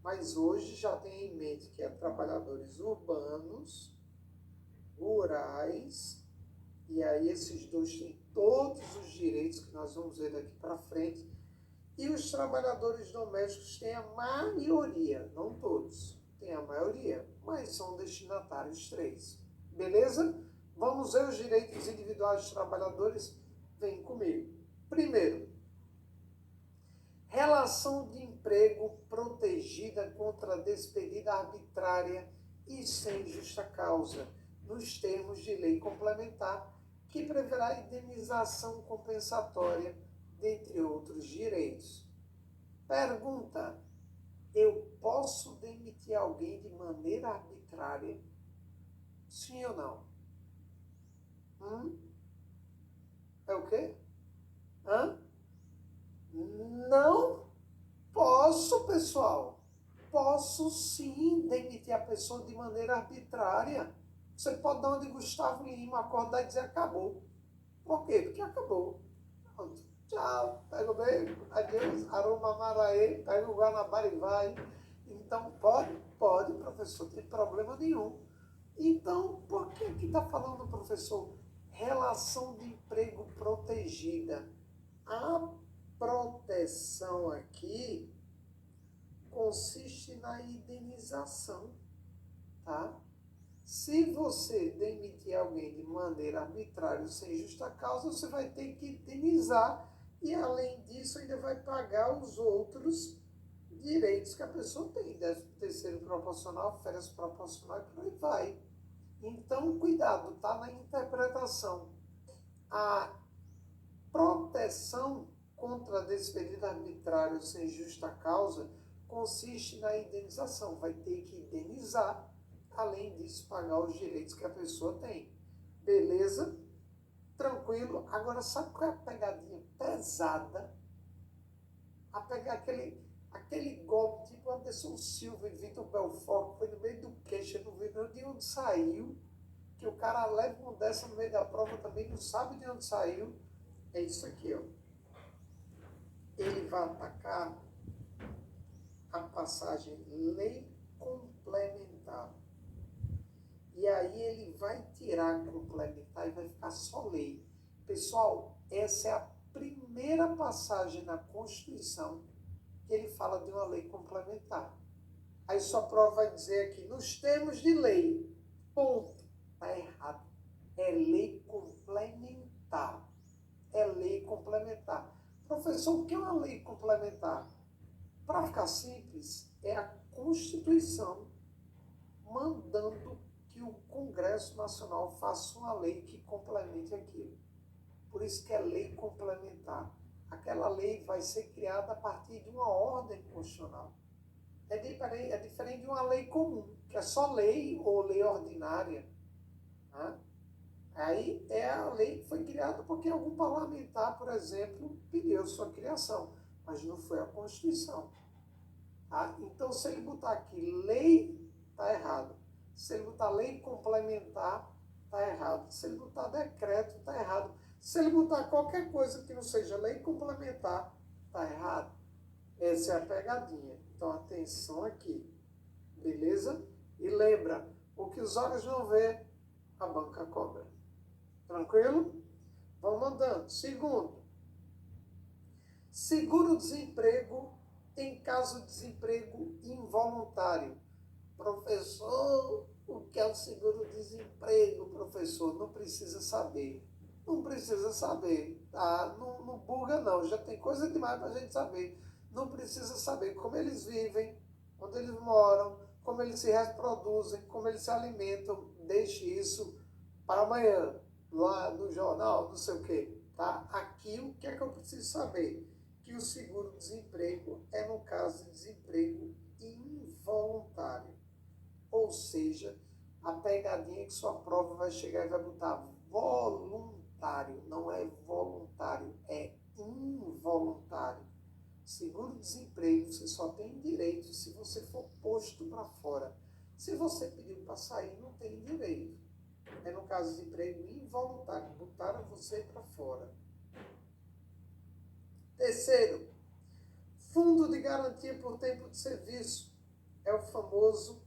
Mas hoje já tem em mente que é trabalhadores urbanos, rurais, e aí esses dois têm todos os direitos que nós vamos ver daqui para frente. E os trabalhadores domésticos têm a maioria, não todos, tem a maioria, mas são destinatários 3. Beleza? Vamos ver os direitos individuais dos trabalhadores? Vem comigo. Primeiro, relação de emprego protegida contra despedida arbitrária e sem justa causa, nos termos de lei complementar, que preverá indenização compensatória, dentre outros direitos. Pergunta: eu posso demitir alguém de maneira arbitrária? Sim ou não? É o quê? Não posso, pessoal. Posso sim demitir a pessoa de maneira arbitrária. Você pode dar uma de Gustavo Lima, acordar e dizer acabou. Por quê? Porque acabou. Pronto. Tchau. Pega o beijo. Adeus. Aroma maraê. Pega o Guanabara e vai. Então, pode, professor. Não tem problema nenhum. Então, por que está falando, professor? Relação de emprego protegida. A proteção aqui consiste na indenização, tá? Se você demitir alguém de maneira arbitrária, sem justa causa, você vai ter que indenizar e, além disso, ainda vai pagar os outros direitos que a pessoa tem, 13º proporcional, férias proporcional e por aí vai. Então, cuidado, tá na interpretação. A proteção contra despedida arbitrária sem justa causa consiste na indenização. Vai ter que indenizar, além disso, pagar os direitos que a pessoa tem. Beleza? Tranquilo? Agora, sabe qual é a pegadinha pesada? A pegar aquele golpe tipo Anderson Silva e Vitor Belfort, que foi no meio do queixo, não vi de onde saiu, que o cara leva uma dessa no meio da prova também, não sabe de onde saiu. É isso aqui, ó. Ele vai atacar a passagem lei complementar. E aí ele vai tirar complementar e vai ficar só lei. Pessoal, essa é a primeira passagem na Constituição que ele fala de uma lei complementar. Aí sua prova vai dizer aqui, nos termos de lei, ponto. Está errado. É lei complementar. É lei complementar. Professor, o que é uma lei complementar? Para ficar simples, é a Constituição mandando que o Congresso Nacional faça uma lei que complemente aquilo. Por isso que é lei complementar. Aquela lei vai ser criada a partir de uma ordem constitucional. É diferente de uma lei comum, que é só lei ou lei ordinária. Né? Aí é a lei que foi criada porque algum parlamentar, por exemplo, pediu sua criação, mas não foi a Constituição. Tá? Então, se ele botar aqui lei, está errado. Se ele botar lei complementar, está errado. Se ele botar decreto, está errado. Se ele botar qualquer coisa que não seja lei complementar, está errado. Essa é a pegadinha. Então, atenção aqui. Beleza? E lembra, o que os olhos não vê, a banca cobra. Tranquilo? Vamos andando. Segundo, seguro-desemprego em caso de desemprego involuntário. Professor, o que é o seguro-desemprego, professor? Não precisa saber. Não precisa saber. Tá? Não buga, não. Já tem coisa demais para a gente saber. Não precisa saber como eles vivem, onde eles moram, como eles se reproduzem, como eles se alimentam. Deixe isso para amanhã, lá no jornal, não sei o quê. Tá? Aqui, o que é que eu preciso saber? Que o seguro-desemprego é no caso de desemprego involuntário. Ou seja, a pegadinha que sua prova vai chegar e vai botar voluntário. Não é voluntário, é involuntário. Seguro-desemprego, você só tem direito se você for posto para fora. Se você pediu para sair, não tem direito. É no caso de emprego involuntário, botaram você para fora. Terceiro, fundo de garantia por tempo de serviço. É o famoso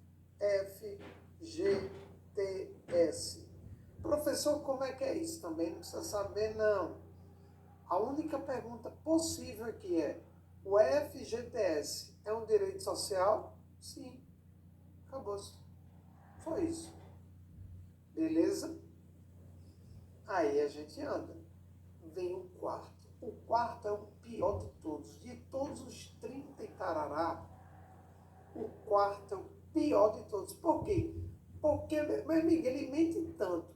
FGTS. Professor, como é que é isso? Também não precisa saber, não. A única pergunta possível aqui é: o FGTS é um direito social? Sim. Acabou-se. Só isso. Beleza? Aí a gente anda. Vem o quarto. O quarto é o pior de todos. De todos os 30 e tarará, o quarto é o pior de todos. Por quê? Porque, meu amigo, ele mente tanto,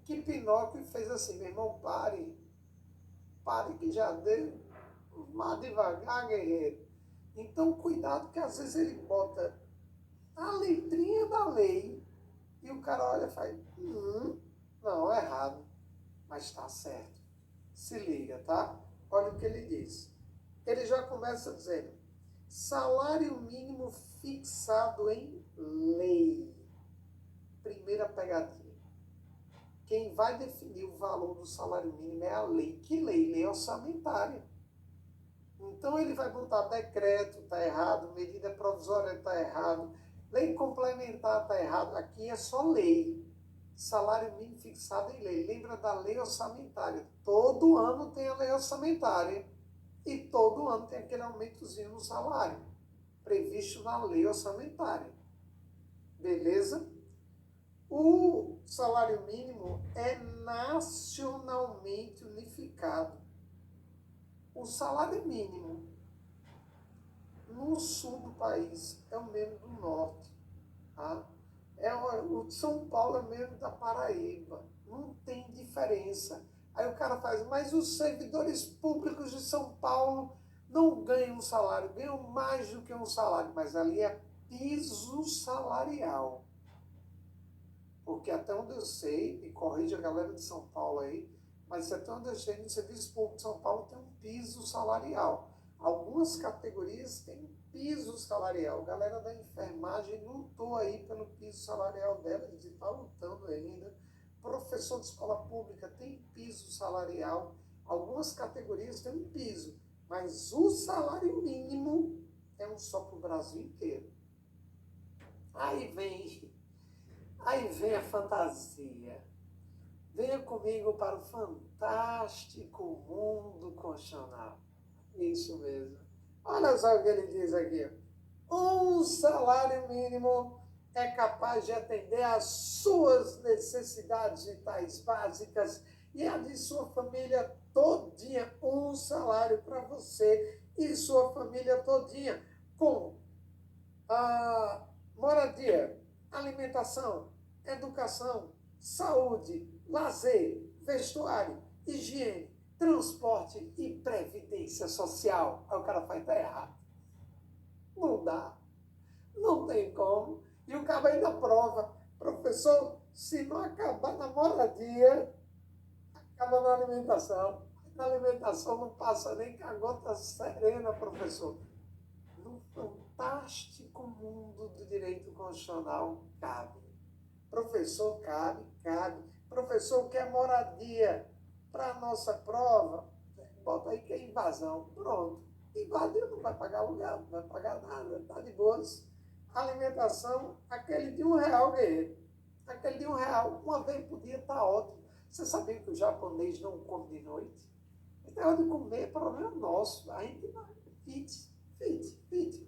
que Pinóquio fez assim: meu irmão, pare que já deu, vá devagar, guerreiro. Então, cuidado, que às vezes ele bota a letrinha da lei e o cara olha e faz, não, é errado, mas está certo. Se liga, tá? Olha o que ele diz. Ele já começa dizendo: salário mínimo fixado em lei. Primeira pegadinha. Quem vai definir o valor do salário mínimo é a lei. Que lei? Lei orçamentária. Então ele vai botar decreto, está errado, medida provisória, está errado, lei complementar, está errado. Aqui é só lei. Salário mínimo fixado em lei. Lembra da lei orçamentária? Todo ano tem a lei orçamentária e todo ano tem aquele aumentozinho no salário, previsto na lei orçamentária. Beleza? O salário mínimo é nacionalmente unificado. O salário mínimo no sul do país é o mesmo do norte. Tá? O de São Paulo é o mesmo da Paraíba. Não tem diferença. Aí o cara faz, mas os servidores públicos de São Paulo não ganham um salário, ganham mais do que um salário, mas ali é piso salarial. Porque até onde eu sei, me corrige a galera de São Paulo aí, mas até onde eu sei, no Serviço Público de São Paulo tem um piso salarial. Algumas categorias têm piso salarial. A galera da enfermagem lutou aí pelo piso salarial dela, e está lutando ainda. Professor de escola pública tem piso salarial. Algumas categorias têm um piso, mas o salário mínimo é um só para o Brasil inteiro. Aí vem a fantasia. Venha comigo para o fantástico mundo constitucional. Isso mesmo. Olha só o que ele diz aqui. Um salário mínimo é capaz de atender às suas necessidades vitais básicas e a de sua família todinha. Um salário para você e sua família todinha, com a moradia, alimentação, educação, saúde, lazer, vestuário, higiene, transporte e previdência social. Aí o cara faz, tá errado. Não dá. Não tem como. E o cara ainda prova, professor, se não acabar na moradia, acaba na alimentação. Na alimentação não passa nem com a gota serena, professor. No fantástico mundo do direito constitucional, cabe. Professor, cabe. Professor, quer moradia para a nossa prova? Bota aí que é invasão. Pronto. Invadiu, não vai pagar aluguel, não vai pagar nada, está de boas. Alimentação, aquele de R$1, guerreiro. Aquele de R$1, uma vez por dia está ótimo. Você sabia que o japonês não come de noite? É hora de comer, é problema nosso. A gente vai, fit.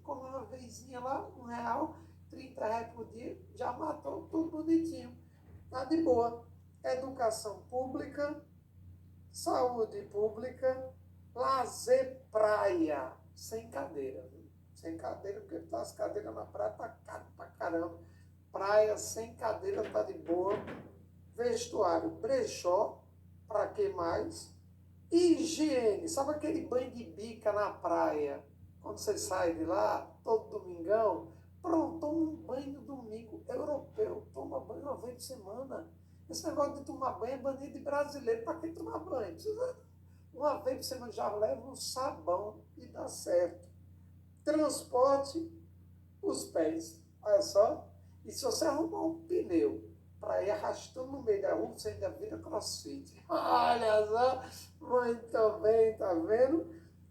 Come uma vezinha lá, R$1, R$30 por dia, já matou tudo bonitinho. Tá de boa. Educação pública, saúde pública, lazer praia, sem cadeira. Viu? Sem cadeira, porque tá as cadeiras na praia, tá caro pra caramba. Praia sem cadeira, tá de boa. Vestuário, brechó, pra que mais? Higiene, sabe aquele banho de bica na praia? Quando você sai de lá, todo domingão, pronto, toma um banho no domingo europeu, toma banho uma vez por semana. Esse negócio de tomar banho é banho de brasileiro. Para que tomar banho? Precisa, uma vez por semana já leva um sabão e dá certo. Transporte, os pés. Olha só. E se você arrumar um pneu para ir arrastando no meio da rua, você ainda vira crossfit. Olha só. Muito bem, tá vendo?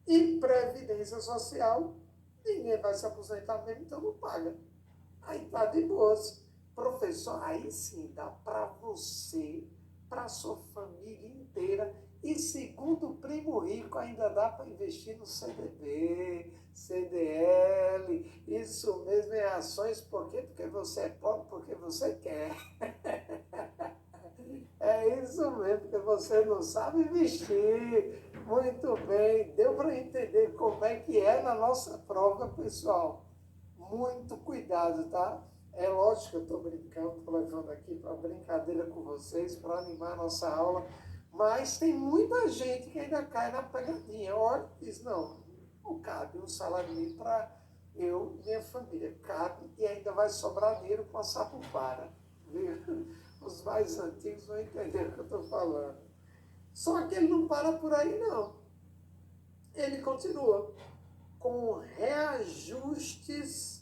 E previdência social ninguém vai se aposentar mesmo, então não paga. Aí tá de boas. Professor, aí sim dá para você, para sua família inteira. E segundo o Primo Rico, ainda dá para investir no CDB, CDL, isso mesmo, em ações. Por quê? Porque você é pobre, porque você quer. É isso mesmo, porque você não sabe investir. Muito bem, deu para entender como é que é na nossa prova, pessoal. Muito cuidado, tá? É lógico que eu estou brincando, estou levando aqui para brincadeira com vocês, para animar a nossa aula, mas tem muita gente que ainda cai na pegadinha. Olha, diz, não cabe um salário mínimo para eu e minha família. Cabe e ainda vai sobrar dinheiro com a Sapupara. Viu? Os mais antigos vão entender o que eu estou falando. Só que ele não para por aí, não. Ele continua com reajustes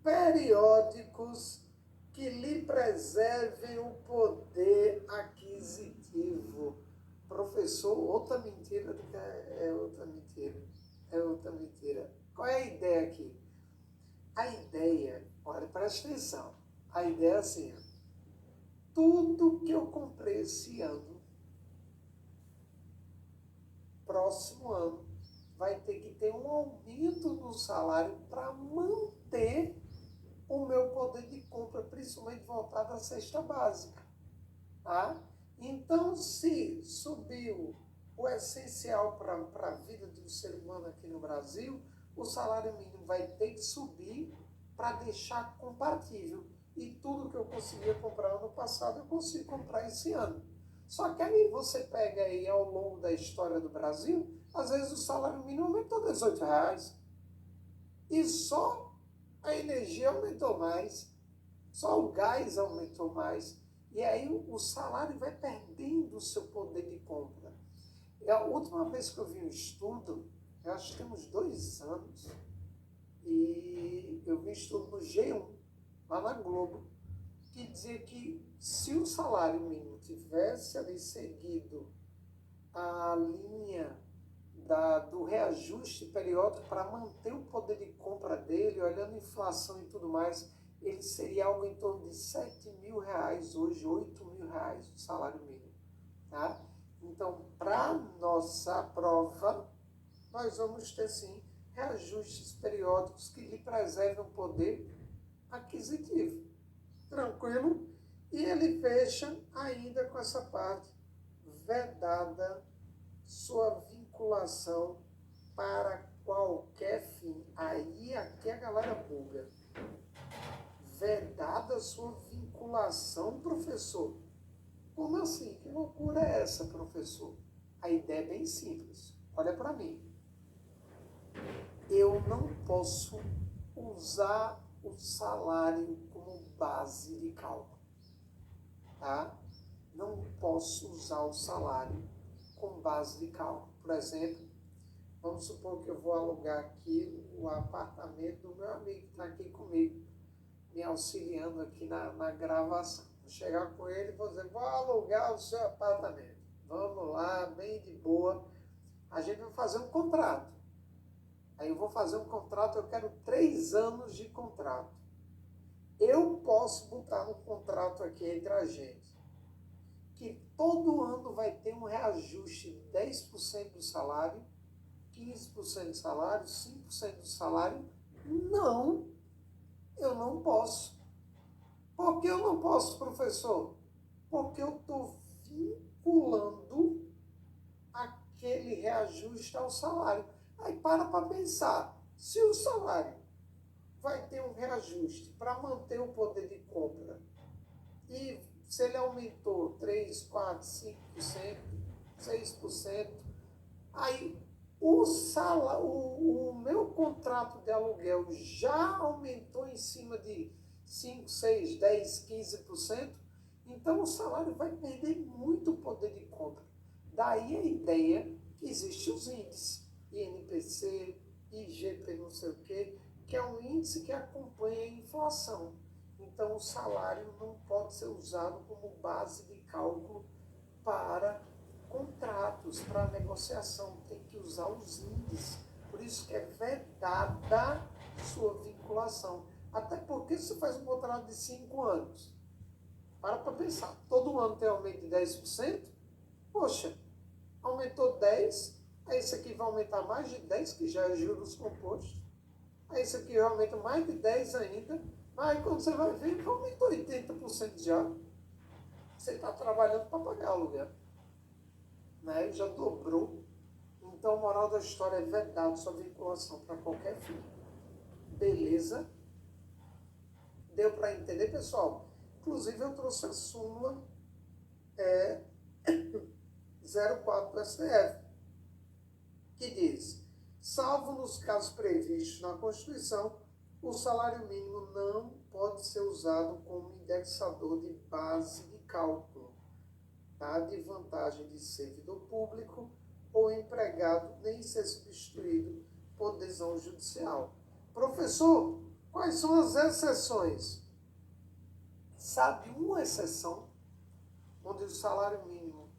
periódicos que lhe preservem o poder aquisitivo. Professor, outra mentira do que é outra mentira. É outra mentira. Qual é a ideia aqui? A ideia, olha, presta atenção. A ideia é assim, tudo que eu comprei esse ano, próximo ano, vai ter que ter um aumento no salário para manter o meu poder de compra, principalmente voltado à cesta básica. Tá? Então, se subiu o essencial para a vida do ser humano aqui no Brasil, o salário mínimo vai ter que subir para deixar compatível. E tudo que eu conseguia comprar ano passado, eu consigo comprar esse ano. Só que aí você pega aí ao longo da história do Brasil, às vezes o salário mínimo aumentou R$18. E só a energia aumentou mais, só o gás aumentou mais. E aí o salário vai perdendo o seu poder de compra. E a última vez que eu vi um estudo, eu acho que tem uns 2 anos, e eu vi um estudo no G1, lá na Globo, que dizia que se o salário mínimo tivesse ali seguido a linha do reajuste periódico para manter o poder de compra dele, olhando a inflação e tudo mais, ele seria algo em torno de R$7.000 hoje, R$8.000 o salário mínimo. Tá? Então, para nossa prova, nós vamos ter sim reajustes periódicos que lhe preservam o poder aquisitivo. Tranquilo? E ele fecha ainda com essa parte, vedada sua vinculação para qualquer fim. Aí aqui a galera buga. Vedada sua vinculação, professor. Como assim? Que loucura é essa, professor? A ideia é bem simples. Olha para mim. Eu não posso usar o salário como base de cálculo. Tá? Não posso usar o salário com base de cálculo. Por exemplo, vamos supor que eu vou alugar aqui o apartamento do meu amigo que está aqui comigo, me auxiliando aqui na gravação. Vou chegar com ele e vou dizer, vou alugar o seu apartamento. Vamos lá, bem de boa. A gente vai fazer um contrato. Aí eu vou fazer um contrato, eu quero 3 anos de contrato. Eu posso botar no contrato aqui entre a gente que todo ano vai ter um reajuste de 10% do salário, 15% do salário, 5% do salário. Não, eu não posso. Por que eu não posso, professor? Porque eu estou vinculando aquele reajuste ao salário. Aí para pensar, se o salário vai ter um reajuste para manter o poder de compra e se ele aumentou 3, 4, 5%, 6%, aí o meu contrato de aluguel já aumentou em cima de 5, 6, 10, 15%, então o salário vai perder muito poder de compra. Daí a ideia que existem os índices, INPC, IGP não sei o quê, que é um índice que acompanha a inflação. Então, o salário não pode ser usado como base de cálculo para contratos, para negociação. Tem que usar os índices. Por isso que é vedada sua vinculação. Até porque você faz um contrato de 5 anos. Para pensar. Todo ano tem aumento de 10%. Poxa, aumentou 10, aí isso aqui vai aumentar mais de 10, que já é juros compostos. Aí isso aqui aumenta mais de 10 ainda. Aí quando você vai ver, aumentou 80% já. Você está trabalhando para pagar aluguel. Né? Já dobrou. Então, a moral da história é vedado sua vinculação para qualquer fim. Beleza? Deu para entender, pessoal? Inclusive, eu trouxe a súmula 04 do STF, que diz: salvo nos casos previstos na Constituição, o salário mínimo não pode ser usado como indexador de base de cálculo, tá? De vantagem de servidor público ou empregado, nem ser substituído por decisão judicial. Professor, quais são as exceções? Sabe uma exceção onde o salário mínimo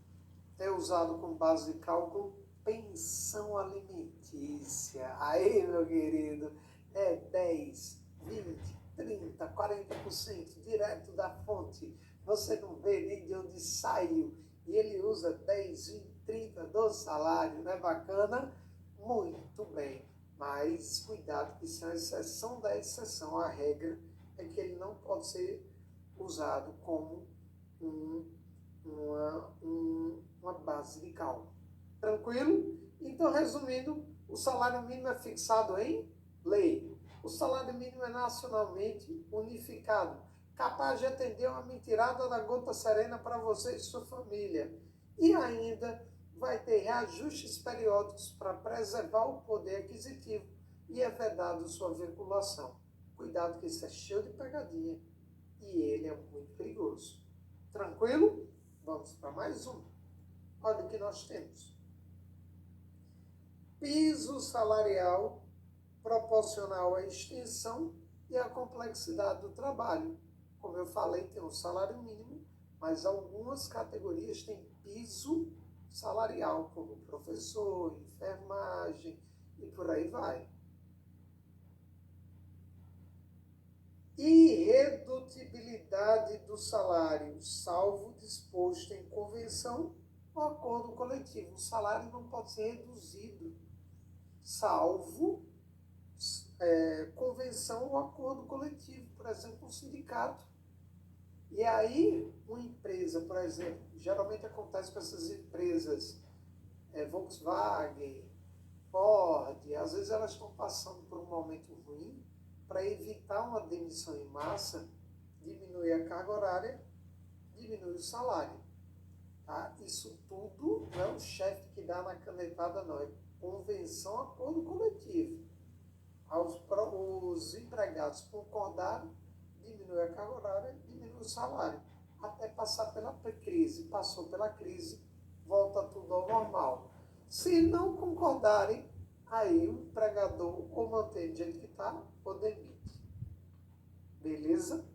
é usado como base de cálculo? Pensão alimentícia. Aí, meu querido, é 10, 20, 30, 40% direto da fonte. Você não vê nem de onde saiu. E ele usa 10, 20, 30 do salário. Não é bacana? Muito bem. Mas cuidado, que isso é uma exceção da exceção. A regra é que ele não pode ser usado como uma base de cálculo. Tranquilo? Então, resumindo, o salário mínimo é fixado em lei. O salário mínimo é nacionalmente unificado, capaz de atender uma mentirada da gota serena para você e sua família. E ainda vai ter reajustes periódicos para preservar o poder aquisitivo e é vedado sua vinculação. Cuidado que isso é cheio de pegadinha e ele é muito perigoso. Tranquilo? Vamos para mais um. Olha o que nós temos. Piso salarial proporcional à extensão e à complexidade do trabalho. Como eu falei, tem um salário mínimo, mas algumas categorias têm piso salarial, como professor, enfermagem e por aí vai. Irredutibilidade do salário, salvo disposto em convenção ou acordo coletivo. O salário não pode ser reduzido, salvo convenção ou acordo coletivo, por exemplo, um sindicato. E aí, uma empresa, por exemplo, geralmente acontece com essas empresas, Volkswagen, Ford, às vezes elas estão passando por um momento ruim, para evitar uma demissão em massa, diminuir a carga horária, diminuir o salário. Tá? Isso tudo não é o chefe que dá na canetada, não. É convenção, acordo coletivo. Os empregados concordaram, diminui a carga horária, diminui o salário. Até passar pela crise. Passou pela crise, volta tudo ao normal. Se não concordarem, aí o empregador ou mantém do jeito que está, ou demite. Beleza?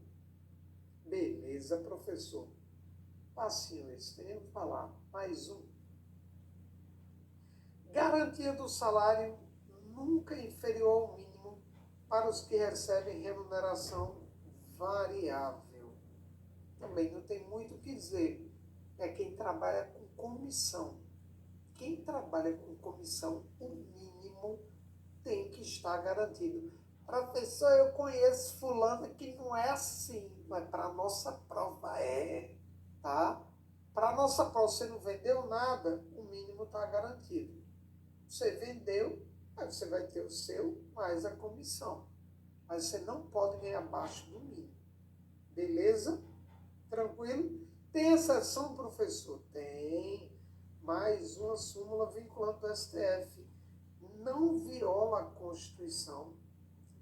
Beleza, professor. Passinho esse, tenho que falar. Mais um. Garantia do salário nunca inferior ao mínimo para os que recebem remuneração variável. Também não tem muito o que dizer. É quem trabalha com comissão. Quem trabalha com comissão, o mínimo tem que estar garantido. Professor, eu conheço fulano que não é assim, mas para a nossa prova é, tá? Para a nossa prova, você não vendeu nada, o mínimo está garantido. Você vendeu, aí você vai ter o seu mais a comissão. Mas você não pode ganhar abaixo do mínimo. Beleza? Tranquilo? Tem exceção, professor? Tem. Mais uma súmula vinculante do STF. Não viola a Constituição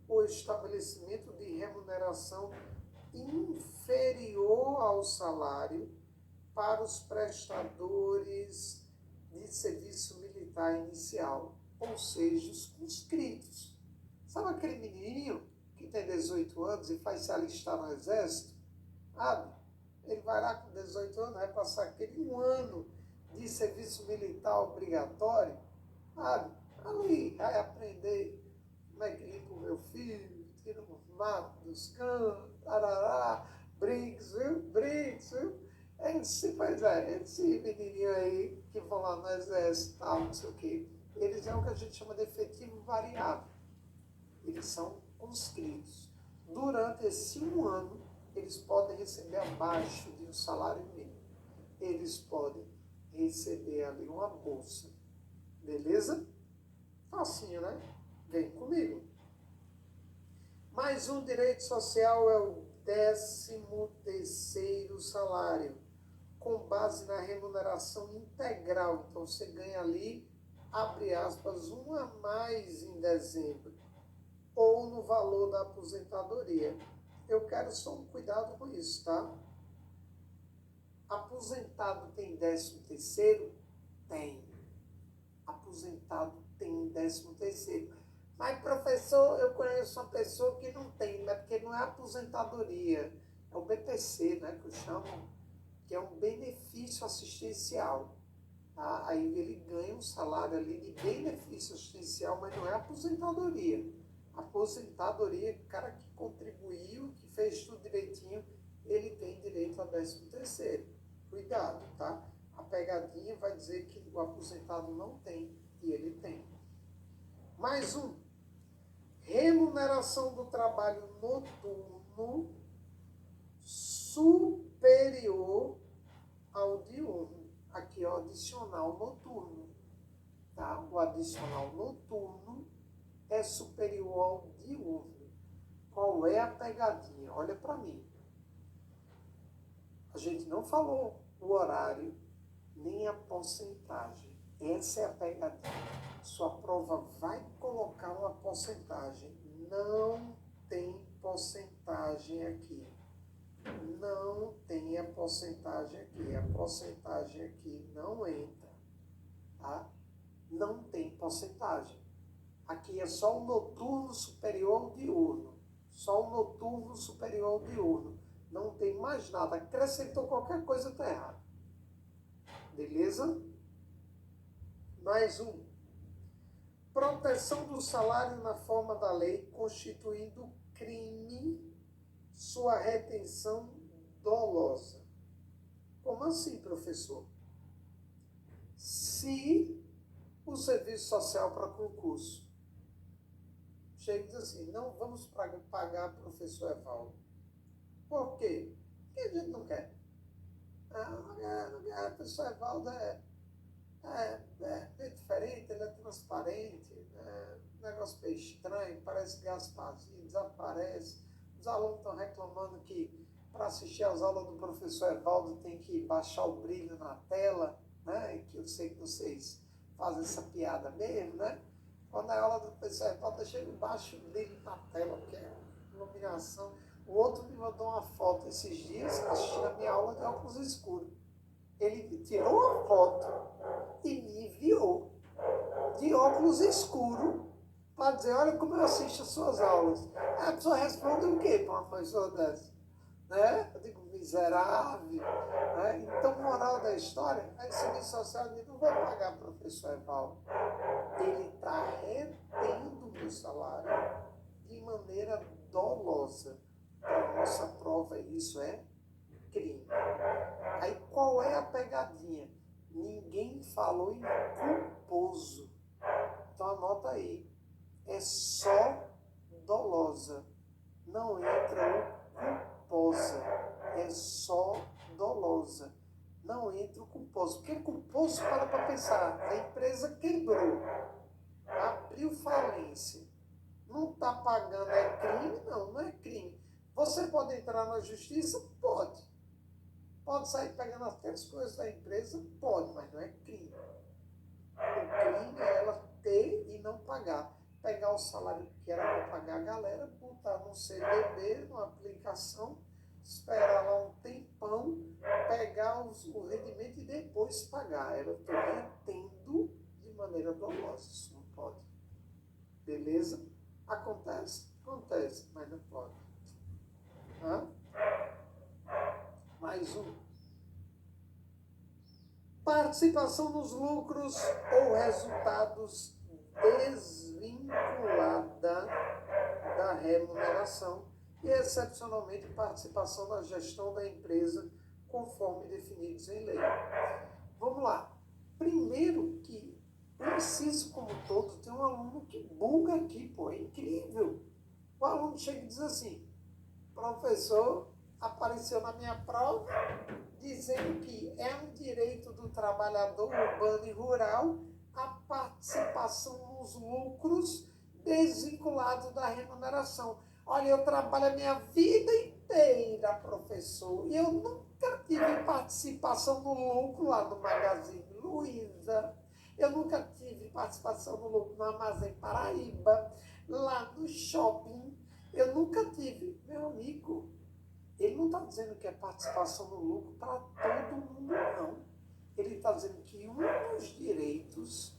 o estabelecimento de remuneração inferior ao salário para os prestadores de serviço militar inicial, ou seja, os conscritos. Sabe aquele menininho que tem 18 anos e faz se alistar no exército? Sabe? Ele vai lá com 18 anos, vai passar aquele 1 ano de serviço militar obrigatório, sabe? Ali vai aprender como é que limpa o meu filho, tira o mato dos campos, tarará, Briggs, viu? Briggs, viu? Esse menininho aí que vão lá no exército, tal, não sei o quê, eles é o que a gente chama de efetivo variável. Eles são conscritos. Durante esse 1 ano, eles podem receber abaixo de um salário mínimo. Eles podem receber ali uma bolsa. Beleza? Facinho, né? Vem comigo. Mais um direito social é o 13º salário, com base na remuneração integral. Então, você ganha ali, abre aspas, 1 a mais em dezembro, ou no valor da aposentadoria. Eu quero só um cuidado com isso, tá? Aposentado tem 13º? Tem. Aposentado tem 13º. Mas, professor, eu conheço uma pessoa que não tem, né? Porque não é aposentadoria, é o BPC, né? Que eu chamo, que é um benefício assistencial. Tá? Aí ele ganha um salário ali de benefício assistencial, mas não é aposentadoria. Aposentadoria, o cara que contribuiu, que fez tudo direitinho, ele tem direito a 13º. Cuidado, tá? A pegadinha vai dizer que o aposentado não tem, e ele tem. Mais um. Remuneração do trabalho noturno superior ao diurno. Aqui é o adicional noturno. Tá? O adicional noturno é superior ao diurno. Qual é a pegadinha? Olha para mim. A gente não falou o horário, nem a porcentagem. Essa é a pegadinha. Sua prova vai colocar uma porcentagem. Não tem porcentagem aqui. Não tem a porcentagem aqui. A porcentagem aqui não entra. Tá? Não tem porcentagem. Aqui é só o noturno superior ao diurno. Só o noturno superior ao diurno. Não tem mais nada. Acrescentou qualquer coisa, está errado. Beleza? Mais um. Proteção do salário na forma da lei, constituindo crime sua retenção dolosa. Como assim, professor? Se o serviço social para concurso chega e diz assim, não vamos pagar professor Evaldo. Por quê? Porque a gente não quer. Não quer, professor Evaldo é diferente, ele é transparente, um negócio meio estranho, parece Gasparzinho, desaparece. Os alunos estão reclamando que para assistir às aulas do professor Evaldo tem que baixar o brilho na tela, né? Que eu sei que vocês fazem essa piada mesmo, né? Quando é aula do professor Evaldo, chega baixo o brilho na tela, que é iluminação. O outro me mandou uma foto esses dias, assistindo a minha aula de óculos escuros. Ele tirou uma foto e me enviou de óculos escuros para dizer, olha como eu assisto as suas aulas. Aí a pessoa responde o quê para uma pessoa dessa? Né? Eu digo, miserável. Né? Então, moral da história, a serviço social diz, não vou pagar professor Evaldo. Ele está retendo o meu salário de maneira dolosa. Para a nossa prova, isso é crime. Aí qual é a pegadinha? Ninguém falou em culposo. Então anota aí. É só dolosa. Não entra o culposa. É só dolosa. Não entra o culposo. Porque culposo, para pensar. A empresa quebrou. Abriu falência. Não está pagando, é crime? Não, não é crime. Você pode entrar na justiça? Pode. Pode sair pegando até as coisas da empresa? Pode, mas não é crime. O crime é ela ter e não pagar. Pegar o salário que era para pagar a galera, botar no CDB, numa aplicação, esperar lá um tempão, pegar o rendimento e depois pagar. Ela está retendo de maneira dolosa. Isso não pode. Beleza? Acontece? Acontece, mas não pode. Mais um. Participação nos lucros ou resultados desvinculada da remuneração e, excepcionalmente, participação na gestão da empresa, conforme definidos em lei. Vamos lá. Primeiro que o inciso como todo tem um aluno que buga aqui, pô, é incrível. O aluno chega e diz assim, professor, apareceu na minha prova dizendo que é um direito do trabalhador urbano e rural a participação nos lucros desvinculado da remuneração. Olha, eu trabalho a minha vida inteira, professor, e eu nunca tive participação no lucro lá no Magazine Luiza, eu nunca tive participação no lucro no Armazém Paraíba, lá no shopping, eu nunca tive. Meu amigo, ele não está dizendo que é participação no lucro para todo mundo, não. Ele está dizendo que um dos direitos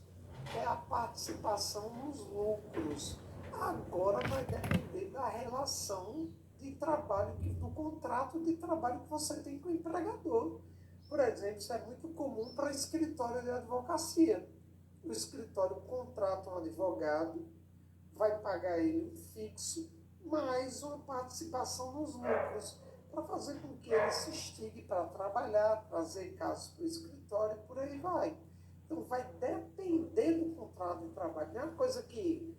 é a participação nos lucros. Agora vai depender da relação de trabalho, do contrato de trabalho que você tem com o empregador. Por exemplo, isso é muito comum para escritório de advocacia. O escritório contrata um advogado, vai pagar ele um fixo, mais uma participação nos lucros, para fazer com que ele se instigue para trabalhar, trazer casos para o escritório e por aí vai. Então vai depender do contrato de trabalho. Não é uma coisa que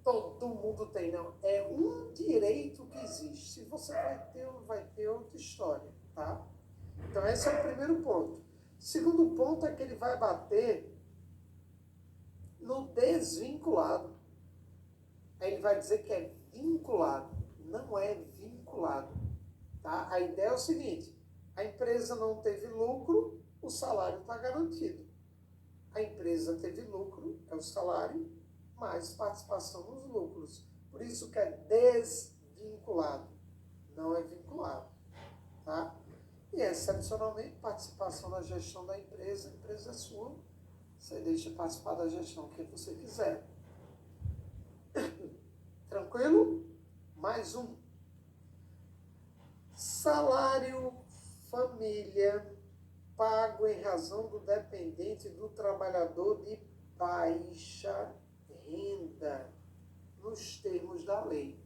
todo mundo tem, não. É um direito que existe. Se você vai ter outra história, tá? Então esse é o primeiro ponto. Segundo ponto é que ele vai bater no desvinculado. Aí ele vai dizer que é vinculado. Não é vinculado. Tá? A ideia é o seguinte, a empresa não teve lucro, o salário está garantido. A empresa teve lucro, é o salário, mais participação nos lucros. Por isso que é desvinculado, não é vinculado. Tá? E, excepcionalmente, participação na gestão da empresa, a empresa é sua, você deixa participar da gestão que você quiser. Tranquilo? Mais um. Salário família pago em razão do dependente do trabalhador de baixa renda, nos termos da lei.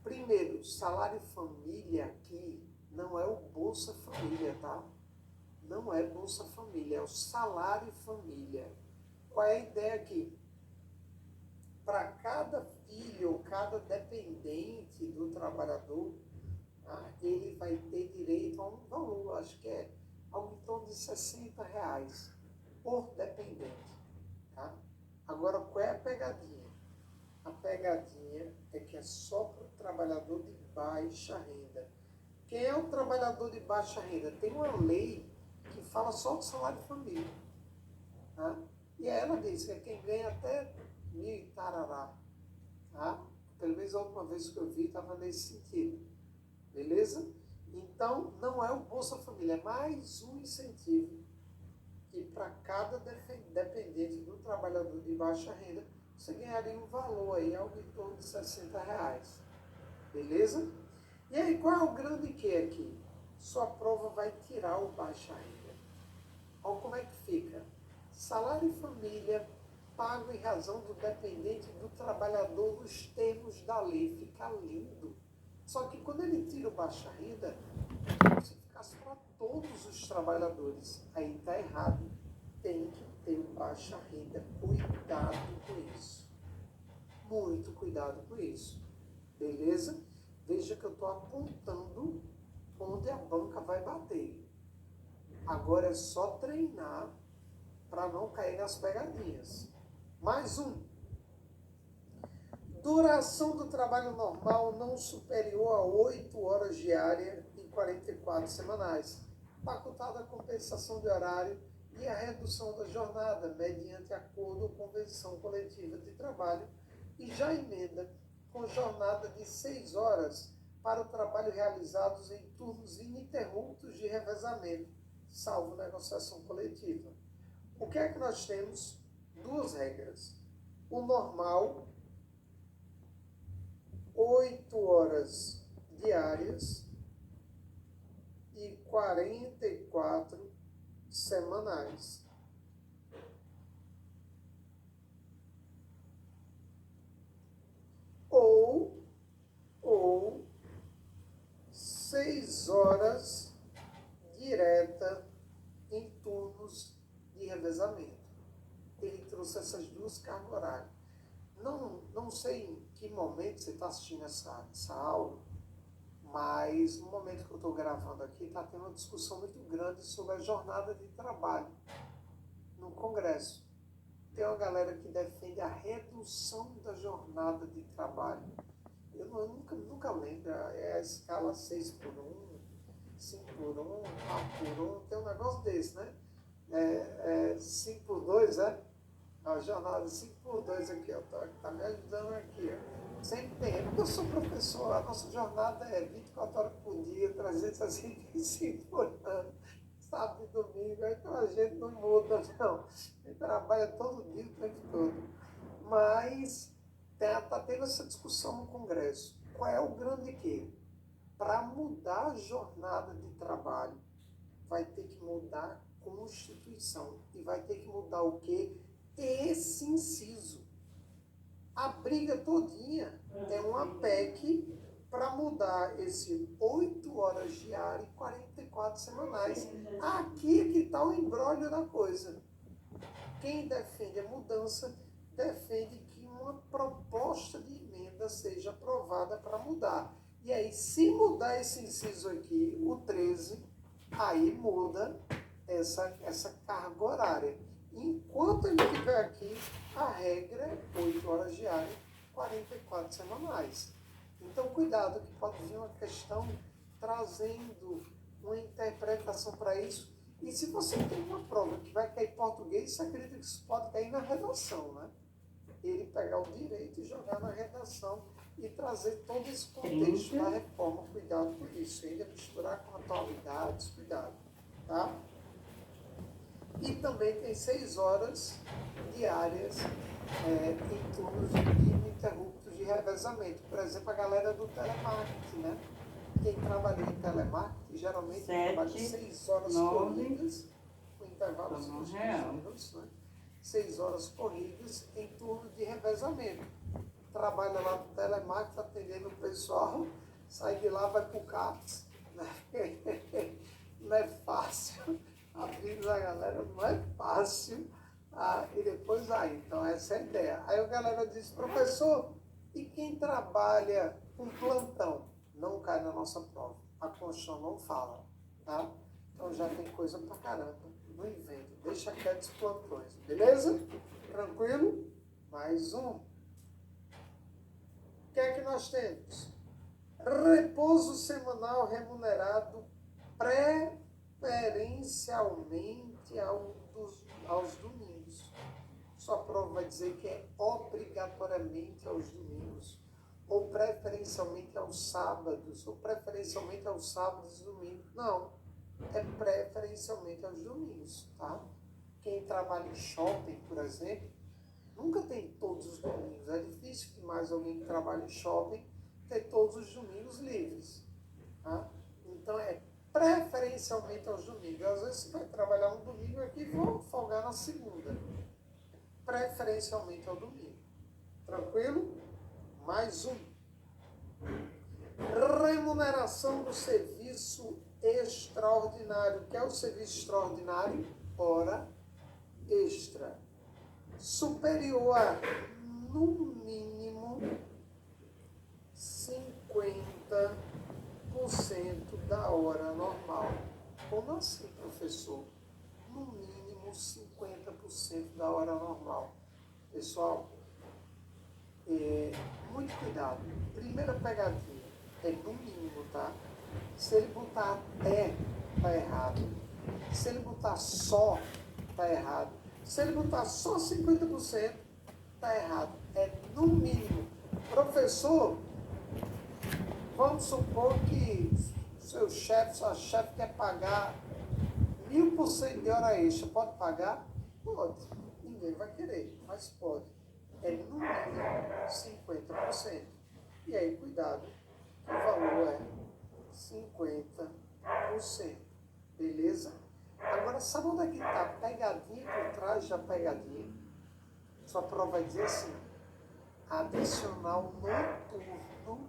Primeiro, salário família aqui não é o Bolsa Família, tá? Não é Bolsa Família, é o salário família. Qual é a ideia aqui? Para cada filho ou cada dependente do trabalhador, ele vai ter direito a um valor, acho que é algo em torno de R$60 por dependente. Tá? Agora, qual é a pegadinha? A pegadinha é que é só para o trabalhador de baixa renda. Quem é o trabalhador de baixa renda? Tem uma lei que fala só do salário família. Tá? E ela diz que é quem ganha até 1.000 e tarará. Tá? Pelo menos a última vez que eu vi estava nesse sentido. Beleza? Então, não é o Bolsa Família, é mais um incentivo que para cada dependente do trabalhador de baixa renda, você ganharia um valor aí, algo em torno de R$60. Beleza? E aí, qual é o grande que aqui? Sua prova vai tirar o baixa renda. Olha como é que fica. Salário e família pago em razão do dependente do trabalhador nos termos da lei. Fica lindo. Só que quando ele tira o baixa renda, se ficasse para todos os trabalhadores, aí está errado. Tem que ter um baixa renda. Cuidado com isso. Muito cuidado com isso. Beleza? Veja que eu estou apontando onde a banca vai bater. Agora é só treinar para não cair nas pegadinhas. Mais um. Duração do trabalho normal não superior a 8 horas diárias e 44 semanais. Facultada a compensação de horário e a redução da jornada, mediante acordo ou convenção coletiva de trabalho, e já emenda com jornada de 6 horas para o trabalho realizados em turnos ininterruptos de revezamento, salvo negociação coletiva. O que é que nós temos? Duas regras. O normal, 8 horas diárias e 44 semanais. 6 horas direta em turnos de revezamento. Ele trouxe essas duas cargas horárias. Não sei em que momento você está assistindo essa aula, mas no momento que eu estou gravando aqui, está tendo uma discussão muito grande sobre a jornada de trabalho no Congresso. Tem uma galera que defende a redução da jornada de trabalho. Eu nunca lembro, é a escala 6x1, 5x1, 4x1, tem um negócio desse, né? 5x2, a jornada 5x2 aqui, ó, tá me ajudando aqui, ó. Sempre tem, porque eu sou professor, a nossa jornada é 24 horas por dia, 365 por ano, sábado e domingo, então a gente não muda, não. A gente trabalha todo dia, o tempo todo. Mas está tendo essa discussão no Congresso. Qual é o grande quê? Para mudar a jornada de trabalho, vai ter que mudar a Constituição. E vai ter que mudar o quê? Esse inciso. A briga todinha é uma PEC para mudar esse 8 horas diárias e 44 semanais. Aqui é que está o imbróglio da coisa. Quem defende a mudança, defende que uma proposta de emenda seja aprovada para mudar. E aí, se mudar esse inciso aqui, o 13, aí muda essa carga horária. Enquanto ele estiver aqui, a regra é 8 horas diárias, 44 semanais. Então, cuidado, que pode vir uma questão trazendo uma interpretação para isso. E se você tem uma prova que vai cair em português, você acredita que isso pode cair na redação, né? Ele pegar o direito e jogar na redação e trazer todo esse contexto da reforma. Cuidado com isso. Ainda misturar com atualidades, cuidado, tá? E também tem 6 horas diárias em turnos ininterruptos de revezamento. Por exemplo, a galera do telemarketing, né? Quem trabalha em telemarketing geralmente trabalha 6 horas corridas, com intervalos minutos, né? 6 horas corridas em turno de revezamento. Trabalha lá no telemarketing, atendendo o pessoal, sai de lá, vai para o CAPS. Né? Não é fácil. A vida da galera não é fácil. E depois aí, então essa é a ideia. Aí a galera diz, professor, e quem trabalha com plantão? Não cai na nossa prova. A Constituição não fala, tá? Então já tem coisa pra caramba. Não inventa. Deixa quieto os plantões. Beleza? Tranquilo? Mais um. O que é que nós temos? Repouso semanal remunerado preferencialmente aos domingos. Sua prova vai dizer que é obrigatoriamente aos domingos, ou preferencialmente aos sábados, ou preferencialmente aos sábados e domingos. Não, é preferencialmente aos domingos, tá? Quem trabalha em shopping, por exemplo, nunca tem todos os domingos. É difícil que mais alguém que trabalha em shopping ter todos os domingos livres, tá? Então é preferencialmente aos domingos. Às vezes você vai trabalhar no domingo aqui e vou folgar na segunda. Preferencialmente ao domingo. Tranquilo? Mais um. Remuneração do serviço extraordinário. O que é o serviço extraordinário? Hora extra. Superior a, no mínimo, 50% da hora normal. Como assim, professor? No mínimo 50% da hora normal. Pessoal, muito cuidado. Primeira pegadinha é no mínimo, tá? Se ele botar até, tá errado. Se ele botar só, tá errado. Se ele botar só 50%, tá errado. É no mínimo. Professor, vamos supor que seu chefe, sua chefe quer pagar 1000% de hora extra. Pode pagar? Pode. Ninguém vai querer, mas pode. É no mínimo 50%. E aí, cuidado, que o valor é 50%. Beleza? Agora, sabe onde é que está a pegadinha por trás da pegadinha? Sua prova vai dizer assim, adicional noturno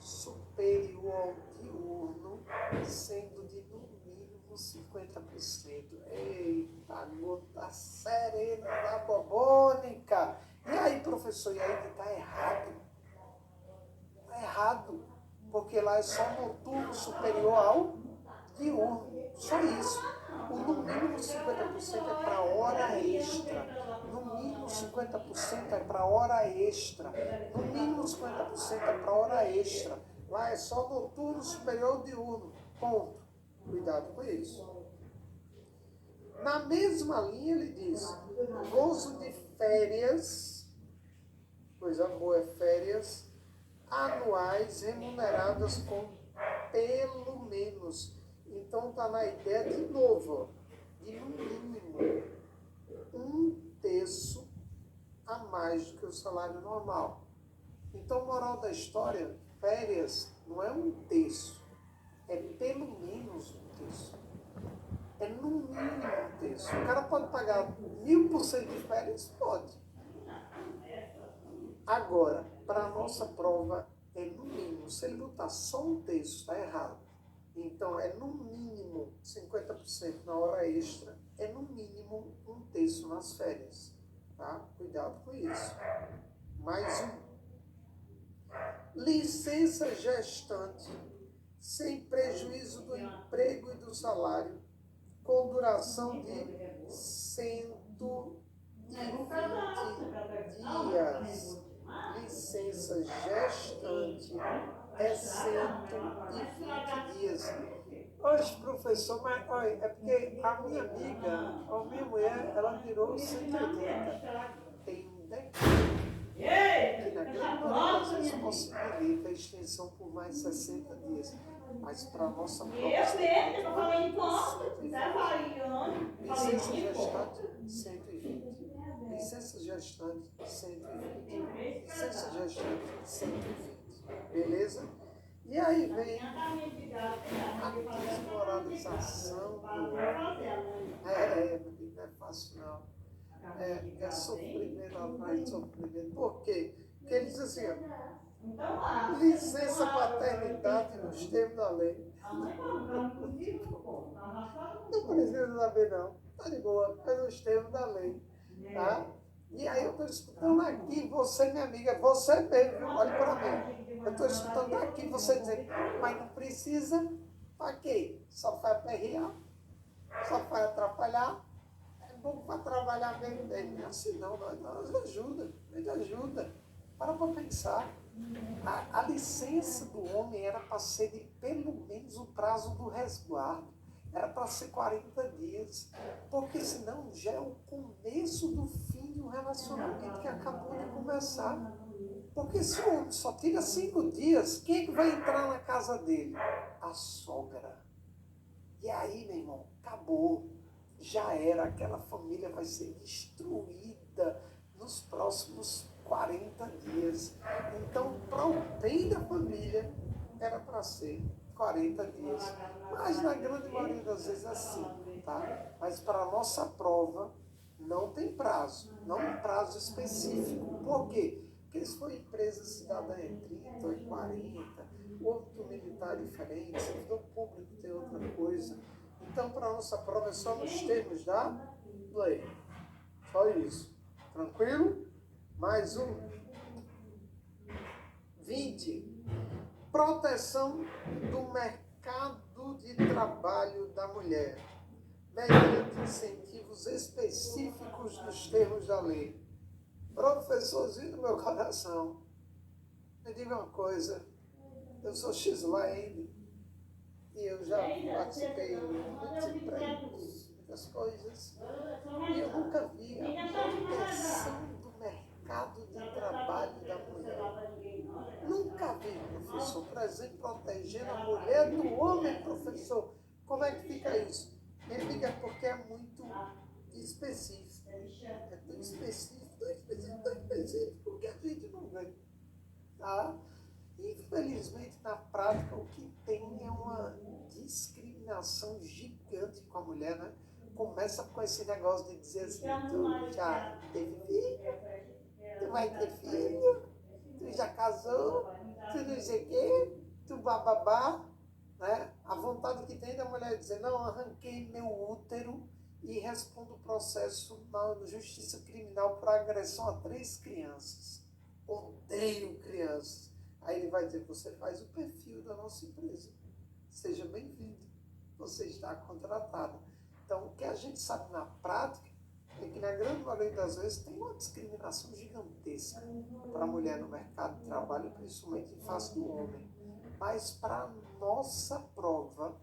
superior ao diurno, sendo de no mínimo 50%. Eita, gota serena da bobônica. E aí, professor, e aí que está errado? Está errado, porque lá é só noturno superior ao diurno. Só isso. O no mínimo 50% é para hora extra. No mínimo 50% é para hora extra. No mínimo 50% é para hora extra. Lá é só noturno superior ao diurno. Ponto. Cuidado com isso. Na mesma linha ele diz, gozo de férias, coisa boa é férias, anuais remuneradas com pelo menos. Então está na ideia de novo, de no mínimo 1/3 a mais do que o salário normal. Então, moral da história, férias não é 1/3, é pelo menos 1/3. É no mínimo 1/3. O cara pode pagar 1000% de férias? Pode. Agora, para a nossa prova, é no mínimo. Se ele botar só 1/3, está errado. Então, é no mínimo 50% na hora extra, é no mínimo 1/3 nas férias. Tá? Cuidado com isso. Mais um. Licença gestante, sem prejuízo do emprego e do salário, com duração de 120 dias. Licença gestante é 120 dias. Hoje, professor, mas olha, é porque a minha amiga, a minha mulher, ela virou 180. Tem um decreto que na grande maioria das vezes possibilita a extensão por mais 60 dias. Mas para a nossa prova, licença gestante, 120. Licença gestante, 120. Licença gestante, 120. Beleza? E aí vem a desmoralização do homem. Não é fácil não. É sofrimento atrás de sofrimento. Por quê? Porque ele diz assim, ó, licença paternidade nos termos da lei. Não precisa saber não. Tá de boa, é nos termos da lei. Tá? E aí eu estou escutando aqui, você, minha amiga, você mesmo, olha para mim. Eu estou escutando aqui você dizendo, mas não precisa, para quê? Só vai aperrear, só vai atrapalhar. É bom para trabalhar mesmo dele. Não é assim não, nós ajuda, ele ajuda. Para pensar. A licença do homem era para ser de pelo menos o prazo do resguardo. Era para ser 40 dias. Porque senão já é o começo do fim de um relacionamento que acabou de começar. Porque se o homem só tira 5 dias, quem é que vai entrar na casa dele? A sogra. E aí, meu irmão, acabou. Já era, aquela família vai ser destruída nos próximos 40 dias. Então, para o bem da família, era para ser 40 dias. Mas na grande maioria das vezes é assim, tá? Mas para a nossa prova, não tem prazo. Não tem prazo específico. Por quê? Porque se for empresa cidadã é 30 ou 40, outro militar é diferente, servidor público tem outra coisa. Então, para a nossa prova é só nos termos da lei. Só isso. Tranquilo? Mais um. 20. Proteção do mercado de trabalho da mulher, mediante incentivos específicos nos termos da lei. Professorzinho do meu coração, me diga uma coisa. Eu sou X-Lane e eu já participei de muitos empregos, muitas coisas, e eu nunca vi a proteção do mercado de trabalho da mulher. Nunca vi, professor, por exemplo, protegendo a mulher do homem, professor. Como é que fica isso? Me diga, porque é muito específico. É tão específico, que a gente não vê. Tá? Infelizmente, na prática, o que tem é uma discriminação gigante com a mulher, né? Começa com esse negócio de dizer assim, tu já teve filho? Tu vai ter filho? tu já casou, tu não sei o quê, tu bababá, né? A vontade que tem da mulher dizer, não, arranquei meu útero e respondo o processo na justiça criminal por agressão a 3 crianças. Odeio crianças. Aí ele vai dizer, você faz o perfil da nossa empresa. Seja bem-vindo. Você está contratado. Então, o que a gente sabe na prática é que, na grande maioria das vezes, tem uma discriminação gigantesca para a mulher no mercado de trabalho, principalmente em face do homem. Mas, para nossa prova,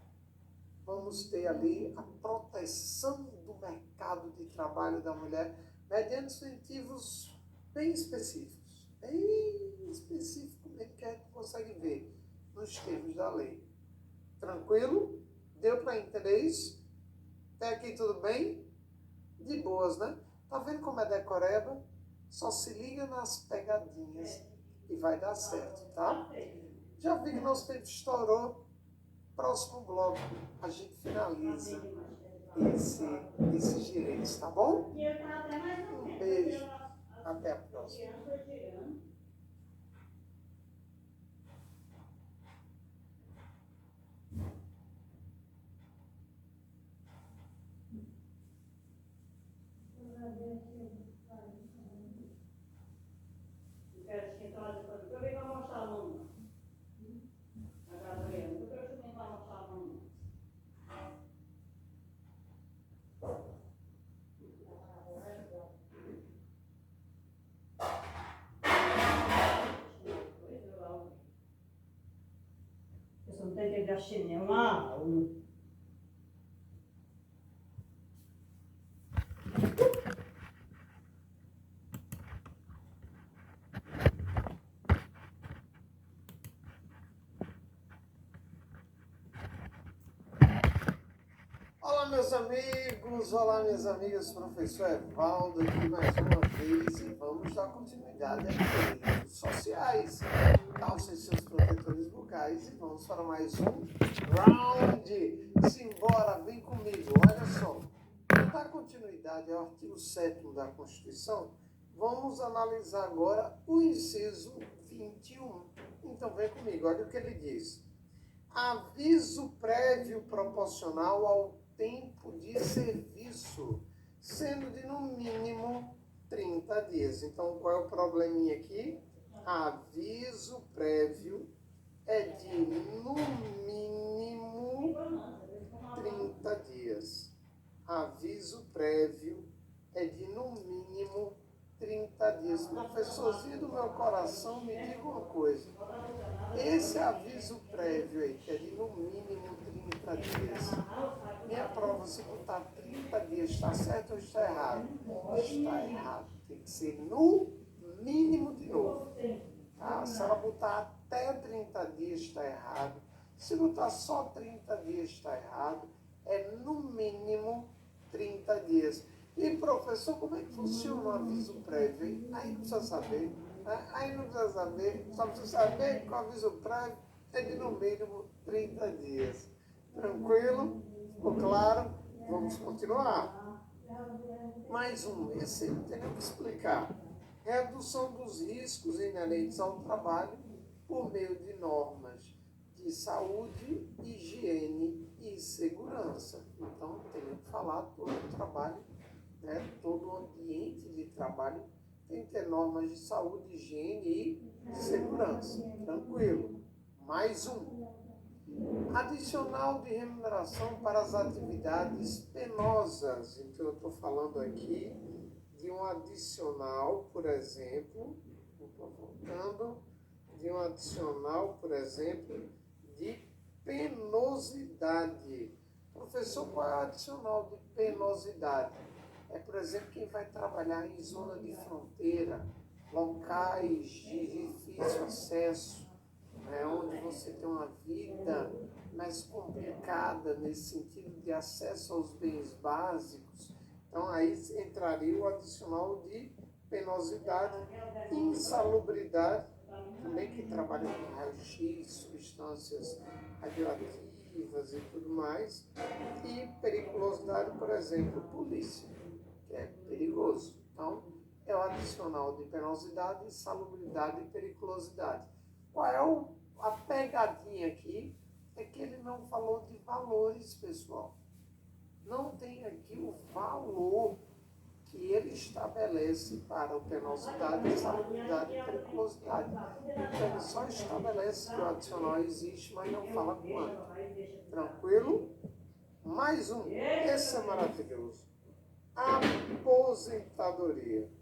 vamos ter ali a proteção do mercado de trabalho da mulher mediante incentivos bem específicos mesmo, que a gente consegue ver nos termos da lei. Tranquilo? Deu para entender isso? Até aqui tudo bem? De boas, né? Tá vendo como é decoreba? Só se liga nas pegadinhas e vai dar certo, tá? Já vi que nosso tempo estourou. Próximo bloco a gente finaliza esses direitos, tá bom? Um beijo. Até a próxima. Você não tem que gastar nenhuma aula. Olá, meus amigos, olá, minhas amigas, professor Evaldo aqui mais uma vez e vamos dar continuidade a redes sociais. Calcem seus protetores bucais e vamos para mais um round. Simbora, vem comigo, olha só. Para dar continuidade ao artigo 7º da Constituição, vamos analisar agora o inciso 21. Então vem comigo, olha o que ele diz. Aviso prévio proporcional ao tempo de serviço, sendo de no mínimo 30 dias. Então, qual é o probleminha aqui? Aviso prévio é de no mínimo 30 dias. Aviso prévio é de no mínimo 30 dias. Professorzinho do meu coração, me diga uma coisa. Esse aviso prévio aí, que é de no mínimo 30 dias, minha prova, se botar 30 dias, está certo ou está errado? Está errado. Tem que ser no mínimo de novo. Tá? Se ela botar até 30 dias, está errado. Se botar só 30 dias, está errado. É no mínimo 30 dias. E, professor, como é que funciona o aviso prévio? Hein? Aí não precisa saber. Aí não precisa saber. Só precisa saber que o aviso prévio é de no mínimo 30 dias. Tranquilo? Ficou claro? Vamos continuar. Mais um. Esse tem que explicar. Redução dos riscos inerentes ao trabalho por meio de normas de saúde, higiene e segurança. Então, tem que falar todo o trabalho, né? Todo o ambiente de trabalho tem que ter normas de saúde, higiene e segurança. Tranquilo. Mais um. Adicional de remuneração para as atividades penosas. Então, eu estou falando aqui de um adicional, por exemplo, estou voltando, de um adicional, por exemplo, de penosidade. Professor, qual é o adicional de penosidade? É, por exemplo, quem vai trabalhar em zona de fronteira, locais de difícil acesso, onde você tem uma vida mais complicada nesse sentido de acesso aos bens básicos. Então, aí entraria o adicional de penosidade, insalubridade, também que trabalha com raio-x, substâncias radioativas e tudo mais, e periculosidade, por exemplo, polícia, que é perigoso. Então, é o adicional de penosidade, insalubridade e periculosidade. Qual é a pegadinha aqui? É que ele não falou de valores, pessoal. Não tem aqui o valor que ele estabelece para a penosidade, insalubridade e periculosidade. Então, ele só estabelece que o adicional existe, mas não fala quanto. Tranquilo? Mais um. Esse é maravilhoso. Aposentadoria.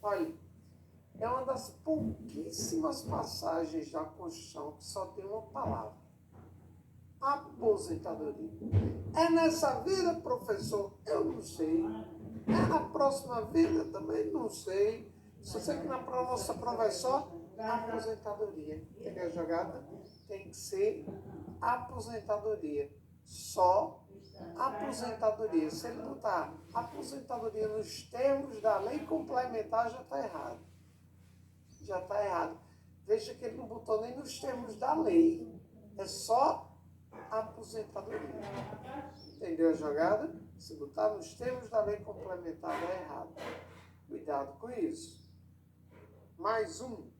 Olha, é uma das pouquíssimas passagens da Constituição que só tem uma palavra. Aposentadoria. É nessa vida, professor? Eu não sei. É na próxima vida? Também não sei. Só sei que na nossa prova é só aposentadoria. Entendeu a jogada? Tem que ser aposentadoria. Só aposentadoria. Se ele botar aposentadoria nos termos da lei complementar, já está errado. Já está errado. Veja que ele não botou nem nos termos da lei. É só aposentadoria. Entendeu a jogada? Se botar nos termos da lei complementar, é errado. Cuidado com isso. Mais um.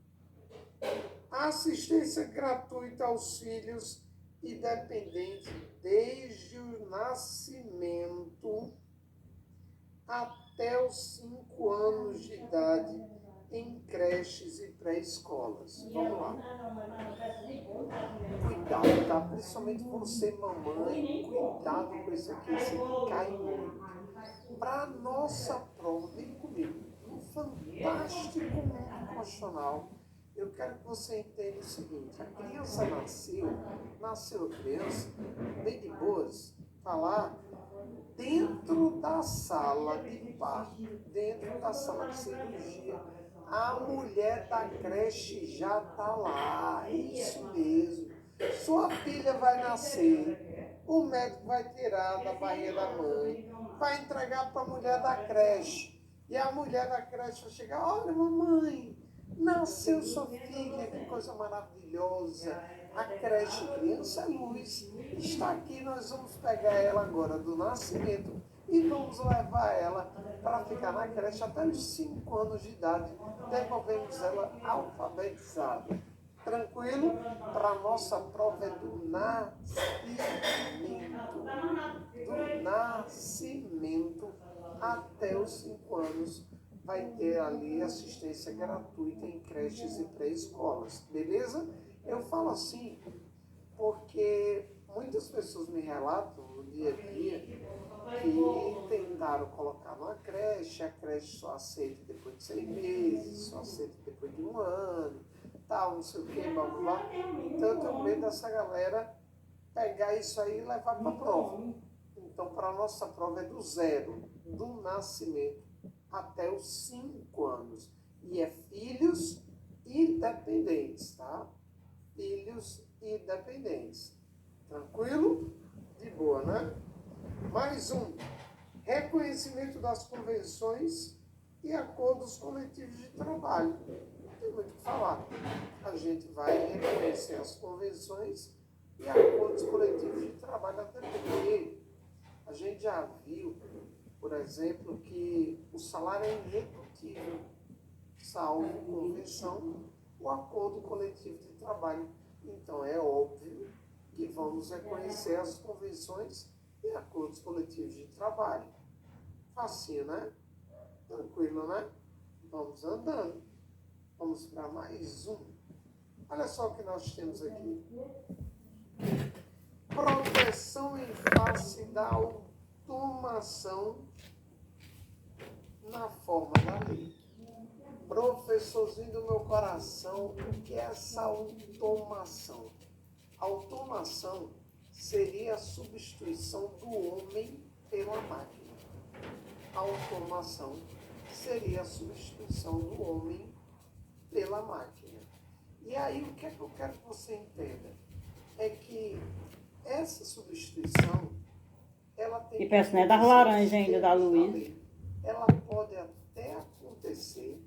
Assistência gratuita aos filhos e dependentes desde o nascimento até os 5 anos de idade em creches e pré-escolas. Vamos lá. Cuidado, tá? Principalmente você, mamãe, cuidado com isso aqui, esse aqui cai muito. Para nossa prova, vem comigo, um fantástico mundo constitucional. Eu quero que você entenda o seguinte: a criança nasceu criança, bem de boas, está lá dentro da sala de parto, dentro da sala de cirurgia. A mulher da creche já está lá, é isso mesmo. Sua filha vai nascer, o médico vai tirar da barriga da mãe, vai entregar para a mulher da creche. E a mulher da creche vai chegar: olha, mamãe, nasceu sua filha, que coisa maravilhosa. A creche Criança Luz está aqui, nós vamos pegar ela agora do nascimento e vamos levar ela para ficar na creche até os 5 anos de idade. Devolvemos ela alfabetizada. Tranquilo? Para a nossa prova é do nascimento. Do nascimento até os 5 anos vai ter ali assistência gratuita em creches e pré-escolas. Beleza? Eu falo assim porque muitas pessoas me relatam no dia a dia que tentaram colocar numa creche, a creche só aceita depois de 6 meses, só aceita depois de 1 ano, tal, não sei o que, blá blá blá. Então eu tenho medo dessa galera pegar isso aí e levar para a prova. Então, para a nossa prova é do zero, do nascimento até os 5 anos. E é filhos e dependentes, tá? Filhos e dependentes. Tranquilo? De boa, né? Mais um. Reconhecimento das convenções e acordos coletivos de trabalho. Não tem muito o que falar. A gente vai reconhecer as convenções e acordos coletivos de trabalho, até porque a gente já viu, por exemplo, que o salário é irredutível, salvo convenção, o acordo coletivo de trabalho. Então é óbvio que vamos reconhecer as convenções e acordos coletivos de trabalho. Facinho, né? Tranquilo, né? Vamos andando. Vamos para mais um. Olha só o que nós temos aqui. Proteção em face da automação na forma da lei. Professorzinho do meu coração, o que é essa automação? Automação seria a substituição do homem pela máquina. Automação seria a substituição do homem pela máquina. E aí, o que é que eu quero que você entenda? É que essa substituição, ela tem E peço, né, das laranjas ainda, da luz. Luiz. Ela pode até acontecer,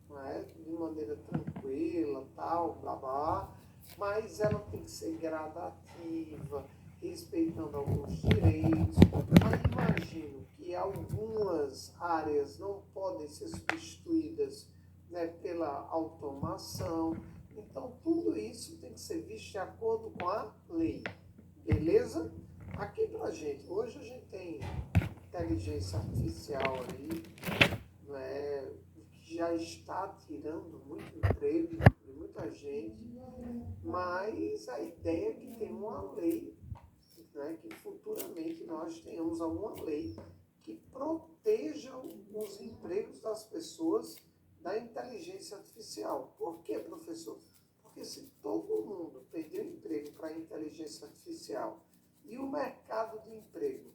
não é? De maneira tranquila, tal, blá blá, mas ela tem que ser gradativa, respeitando alguns direitos. Aí imagino que algumas áreas não podem ser substituídas, né, pela automação. Então, tudo isso tem que ser visto de acordo com a lei. Beleza? Aqui pra gente, hoje a gente tem inteligência artificial aí, né, que já está tirando muito emprego de muita gente, mas a ideia é que tem uma lei, né, que futuramente nós tenhamos alguma lei que proteja os empregos das pessoas da inteligência artificial. Por quê, professor? Porque se todo mundo perder o emprego para a inteligência artificial e o mercado de emprego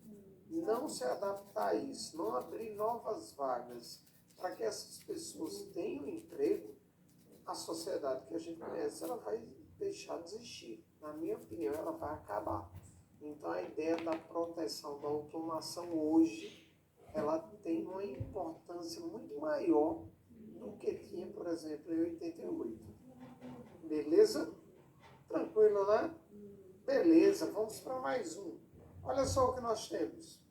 não se adaptar a isso, não abrir novas vagas para que essas pessoas tenham emprego, a sociedade que a gente conhece, ela vai deixar de existir. Na minha opinião, ela vai acabar. Então, a ideia da proteção da automação hoje, ela tem uma importância muito maior do que tinha, por exemplo, em 88. Beleza? Tranquilo, né? Beleza, vamos para mais um. Olha só o que nós temos.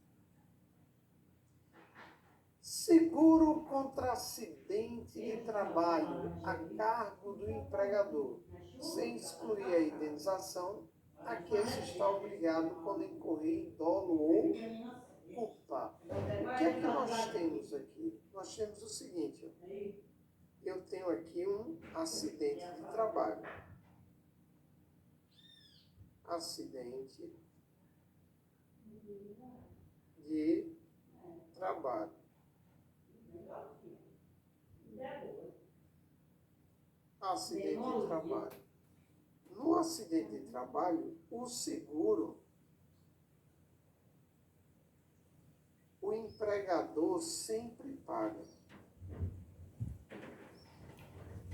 Seguro contra acidente de trabalho a cargo do empregador, sem excluir a indenização a que este está obrigado quando incorrer em dolo ou culpa. O que é que nós temos aqui? Nós temos o seguinte, ó. Eu tenho aqui um acidente de trabalho. Acidente de trabalho. Acidente de trabalho. No acidente de trabalho, o seguro, o empregador sempre paga.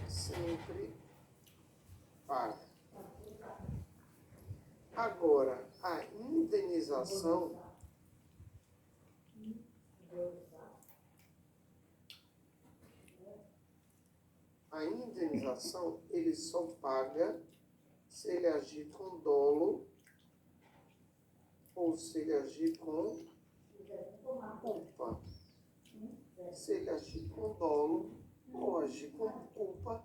Sempre paga. Agora, a indenização ele só paga se ele agir com dolo ou se ele agir com culpa. Se ele agir com dolo ou agir com culpa,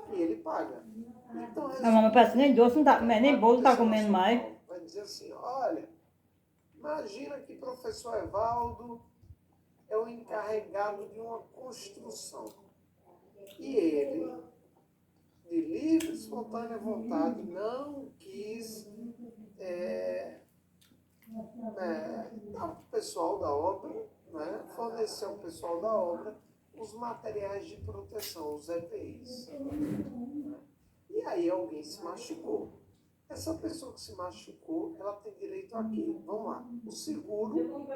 aí ele paga. Então, A mamãe parece nem doce, não tá, nem bolo tá comendo mais. vai dizer assim, olha, imagina que professor Evaldo é o encarregado de uma construção. E ele, de livre e espontânea vontade, não quis dar para o pessoal da obra, né, fornecer ao pessoal da obra os materiais de proteção, os EPIs. E aí alguém se machucou. Essa pessoa que se machucou, ela tem direito aqui. Vamos lá. O seguro,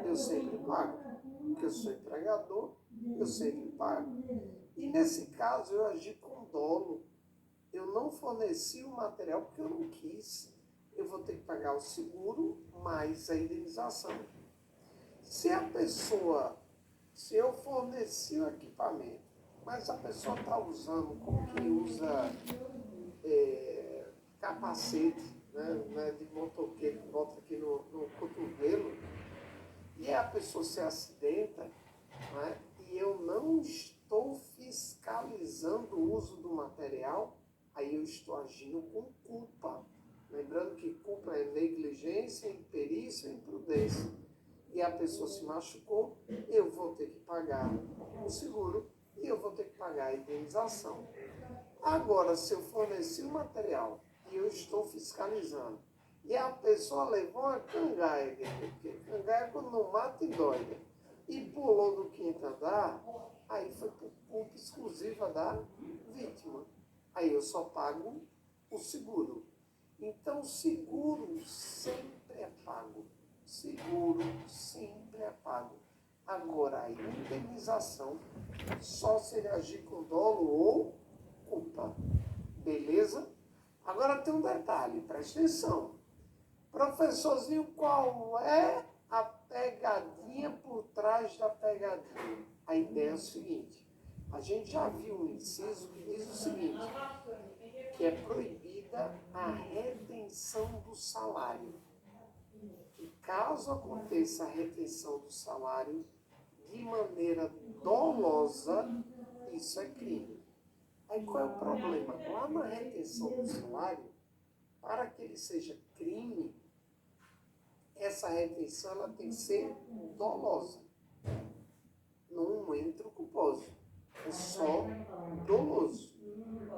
eu sempre pago. Porque eu sou empregador, eu sempre pago. E nesse caso, eu agi com dolo. Eu não forneci o material porque eu não quis. Eu vou ter que pagar o seguro mais a indenização. Se eu forneci o equipamento, mas a pessoa está usando como quem usa capacete, né, de motoqueiro que bota aqui no cotovelo, e a pessoa se acidenta, né, e eu não estou fiscalizando o uso do material, aí eu estou agindo com culpa. Lembrando que culpa é negligência, imperícia e imprudência. E a pessoa se machucou, eu vou ter que pagar o seguro e eu vou ter que pagar a indenização. Agora, se eu forneci o material e eu estou fiscalizando, e a pessoa levou uma cangaia, porque cangaia é quando não mata e dói, né, e pulou do quinto andar, aí foi por culpa exclusiva da vítima. Aí eu só pago o seguro. Então, seguro sempre é pago. Seguro sempre é pago. Agora, a indenização só se ele agir com dolo ou culpa. Beleza? Agora tem um detalhe, presta atenção. Professorzinho, qual é a pegadinha por trás da pegadinha? A ideia é o seguinte, a gente já viu um inciso que diz o seguinte, que é proibida a retenção do salário. Caso aconteça a retenção do salário de maneira dolosa, isso é crime. Aí qual é o problema? Lá na retenção do salário, para que ele seja crime, essa retenção ela tem que ser dolosa. Não entra o culposo. É só doloso.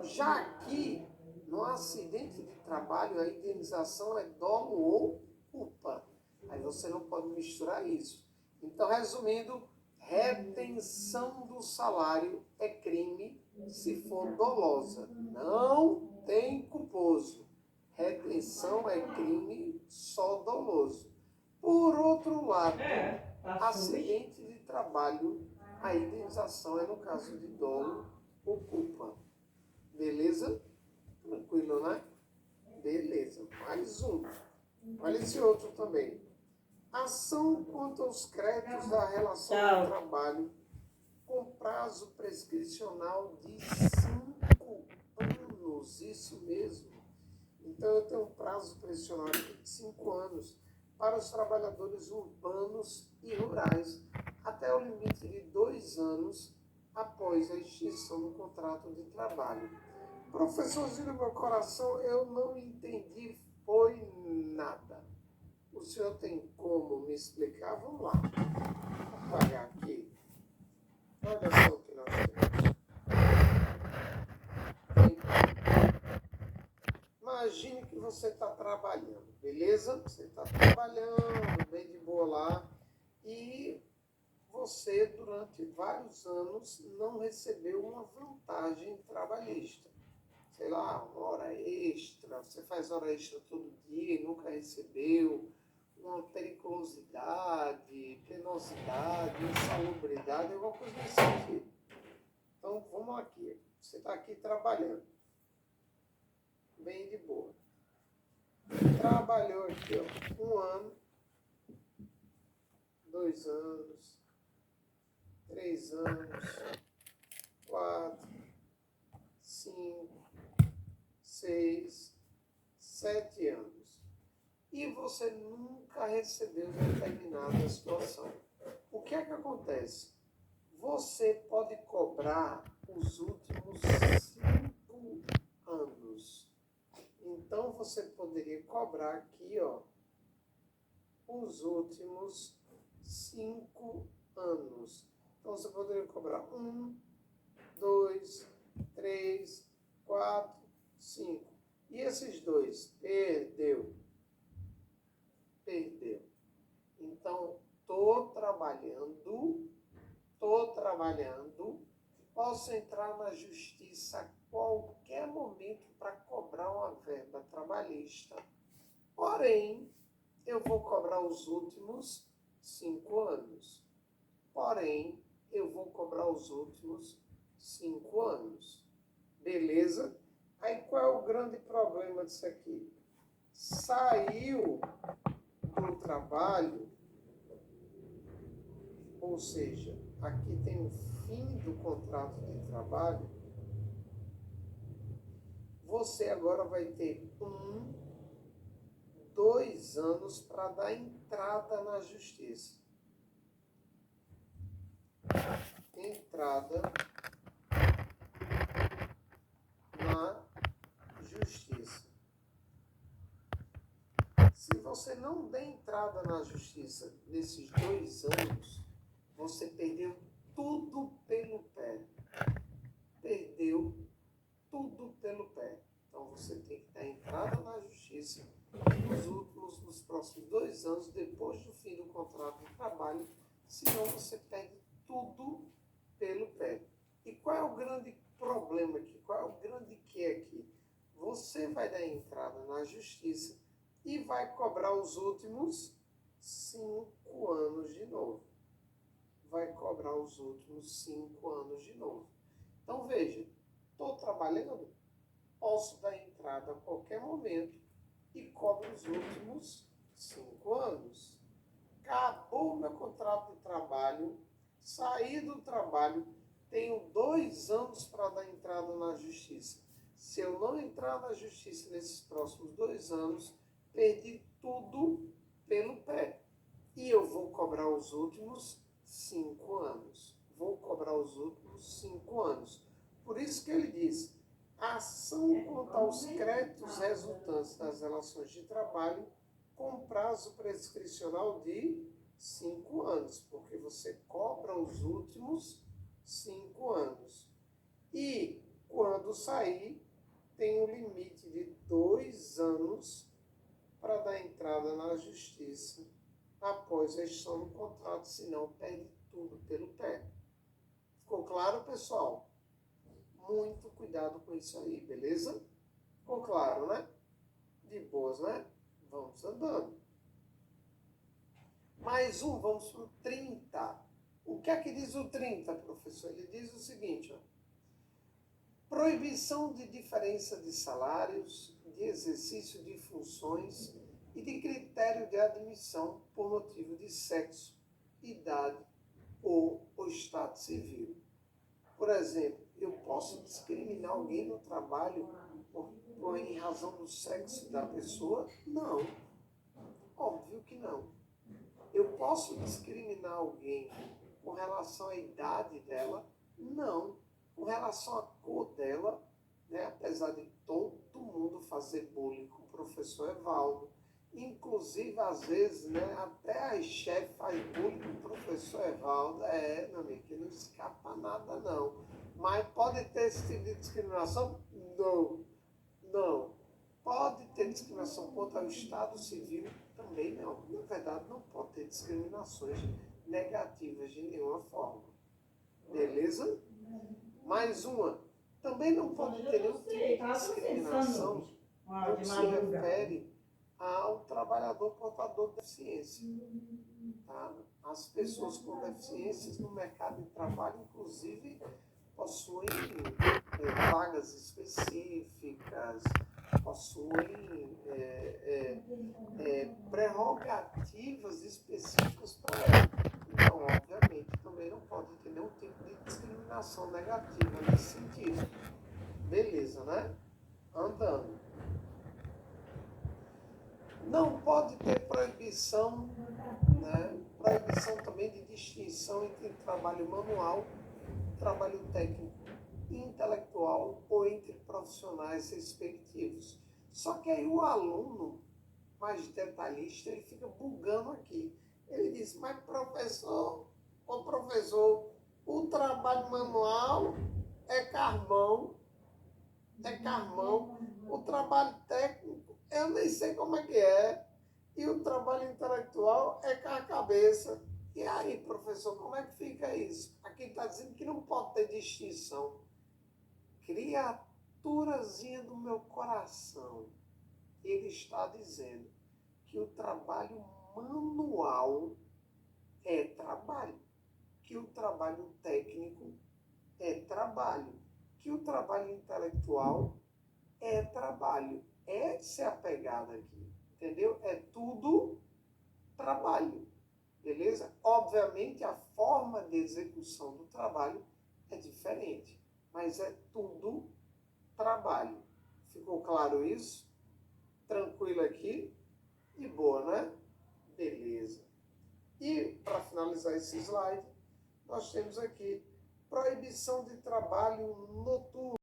Já aqui, no acidente de trabalho, a indenização é dolo ou culpa. Aí você não pode misturar isso. Então, resumindo, retenção do salário é crime se for dolosa. Não tem culposo. Retenção é crime só doloso. Por outro lado, acidente de trabalho, a indenização é no caso de dolo ou culpa. Beleza? Tranquilo, né? Beleza. Mais um. Olha esse outro também. Ação quanto aos créditos da relação de trabalho com prazo prescricional de 5 anos. Isso mesmo. Então, eu tenho um prazo prescricional de 5 anos para os trabalhadores urbanos e rurais, até o limite de 2 anos após a extinção do contrato de trabalho. Professorzinho do meu coração, eu não entendi, foi nada. O senhor tem como me explicar? Vamos lá. Vou apagar aqui. Olha só o que nós temos. Imagine que você está trabalhando, beleza? Você está trabalhando bem de boa lá e você, durante vários anos, não recebeu uma vantagem trabalhista. Sei lá, uma hora extra, você faz hora extra todo dia e nunca recebeu, uma periculosidade, penosidade, insalubridade, alguma coisa nesse sentido. Então, vamos aqui. Você está aqui trabalhando, bem de boa. Trabalhou aqui, ó, 1 ano, 2 anos, 3 anos, 4, 5, 6, 7 anos. E você nunca recebeu determinada situação. O que é que acontece? Você pode cobrar os últimos 5 anos. Então, você poderia cobrar aqui, ó, os últimos 5 anos. Então, você poderia cobrar 1, 2, 3, 4, 5. E esses 2? Perdeu. Então, estou trabalhando, posso entrar na justiça a qualquer momento para cobrar uma verba trabalhista. Porém, eu vou cobrar os últimos 5 anos. Beleza? Aí qual é o grande problema disso aqui? Saiu do trabalho, ou seja, aqui tem o fim do contrato de trabalho, você agora vai ter 1, 2 anos para dar entrada na justiça. Entrada na justiça. Se você não der entrada na justiça nesses 2 anos, você perdeu tudo pelo pé. Então você tem que dar entrada na justiça nos próximos 2 anos, depois do fim do contrato de trabalho, senão você perde tudo pelo pé. E qual é o grande problema aqui? Qual é o grande que aqui? Você vai dar entrada na justiça e vai cobrar os últimos 5 anos de novo. Então veja, estou trabalhando, posso dar entrada a qualquer momento e cobro os últimos 5 anos. Acabou o meu contrato de trabalho, saí do trabalho, tenho 2 anos para dar entrada na justiça. Se eu não entrar na justiça nesses próximos 2 anos, perdi tudo pelo pé. E eu vou cobrar os últimos 5 anos. Vou cobrar os últimos 5 anos. Por isso que ele diz, a ação quanto aos créditos resultantes das relações de trabalho com prazo prescricional de 5 anos, porque você cobra os últimos 5 anos. E quando sair, tem um limite de 2 anos para dar entrada na justiça após a extinção do contrato, senão perde tudo pelo pé. Ficou claro, pessoal? Muito cuidado com isso aí, beleza? Ficou claro, né? De boas, né? Vamos andando. Mais um, vamos para o 30. O que é que diz o 30, professor? Ele diz o seguinte, ó. Proibição de diferença de salários, de exercício de funções e de critério de admissão por motivo de sexo, idade ou estado civil. Por exemplo, eu posso discriminar alguém no trabalho em razão do sexo da pessoa? Não. Óbvio que não. Eu posso discriminar alguém com relação à idade dela? Não. Com relação à cor dela, né? Apesar de todo mundo fazer bullying com o professor Evaldo, inclusive, às vezes, né, até a chefe faz bullying com o professor Evaldo, meu amigo, que não escapa nada, não. Mas pode ter esse tipo de discriminação? Não. Não. Pode ter discriminação contra o Estado Civil? Também não. Na verdade, não pode ter discriminações negativas de nenhuma forma. Beleza? Mais uma. Também não pode ter nenhum tipo de discriminação no que se refere ao trabalhador portador de deficiência. Tá? As pessoas com deficiências no mercado de trabalho, inclusive, possuem vagas específicas, possuem prerrogativas específicas para ela. Então, obviamente, também não pode ter nenhum tipo de discriminação negativa nesse sentido. Beleza, né? Andando. Não pode ter proibição, né? Proibição também de distinção entre trabalho manual, trabalho técnico e intelectual ou entre profissionais respectivos. Só que aí o aluno mais detalhista, ele fica bugando aqui. Ele diz, mas professor, o trabalho manual é carvão, o trabalho técnico, eu nem sei como é que é, e o trabalho intelectual é com a cabeça. E aí, professor, como é que fica isso? Aqui está dizendo que não pode ter distinção. Criaturazinha do meu coração, ele está dizendo que o trabalho manual é trabalho, que o trabalho técnico é trabalho, que o trabalho intelectual é trabalho. Essa é a pegada aqui, entendeu? É tudo trabalho, beleza? Obviamente, a forma de execução do trabalho é diferente, mas é tudo trabalho. Ficou claro isso? Tranquilo aqui? E boa, né? Beleza. E, para finalizar esse slide, nós temos aqui proibição de trabalho noturno.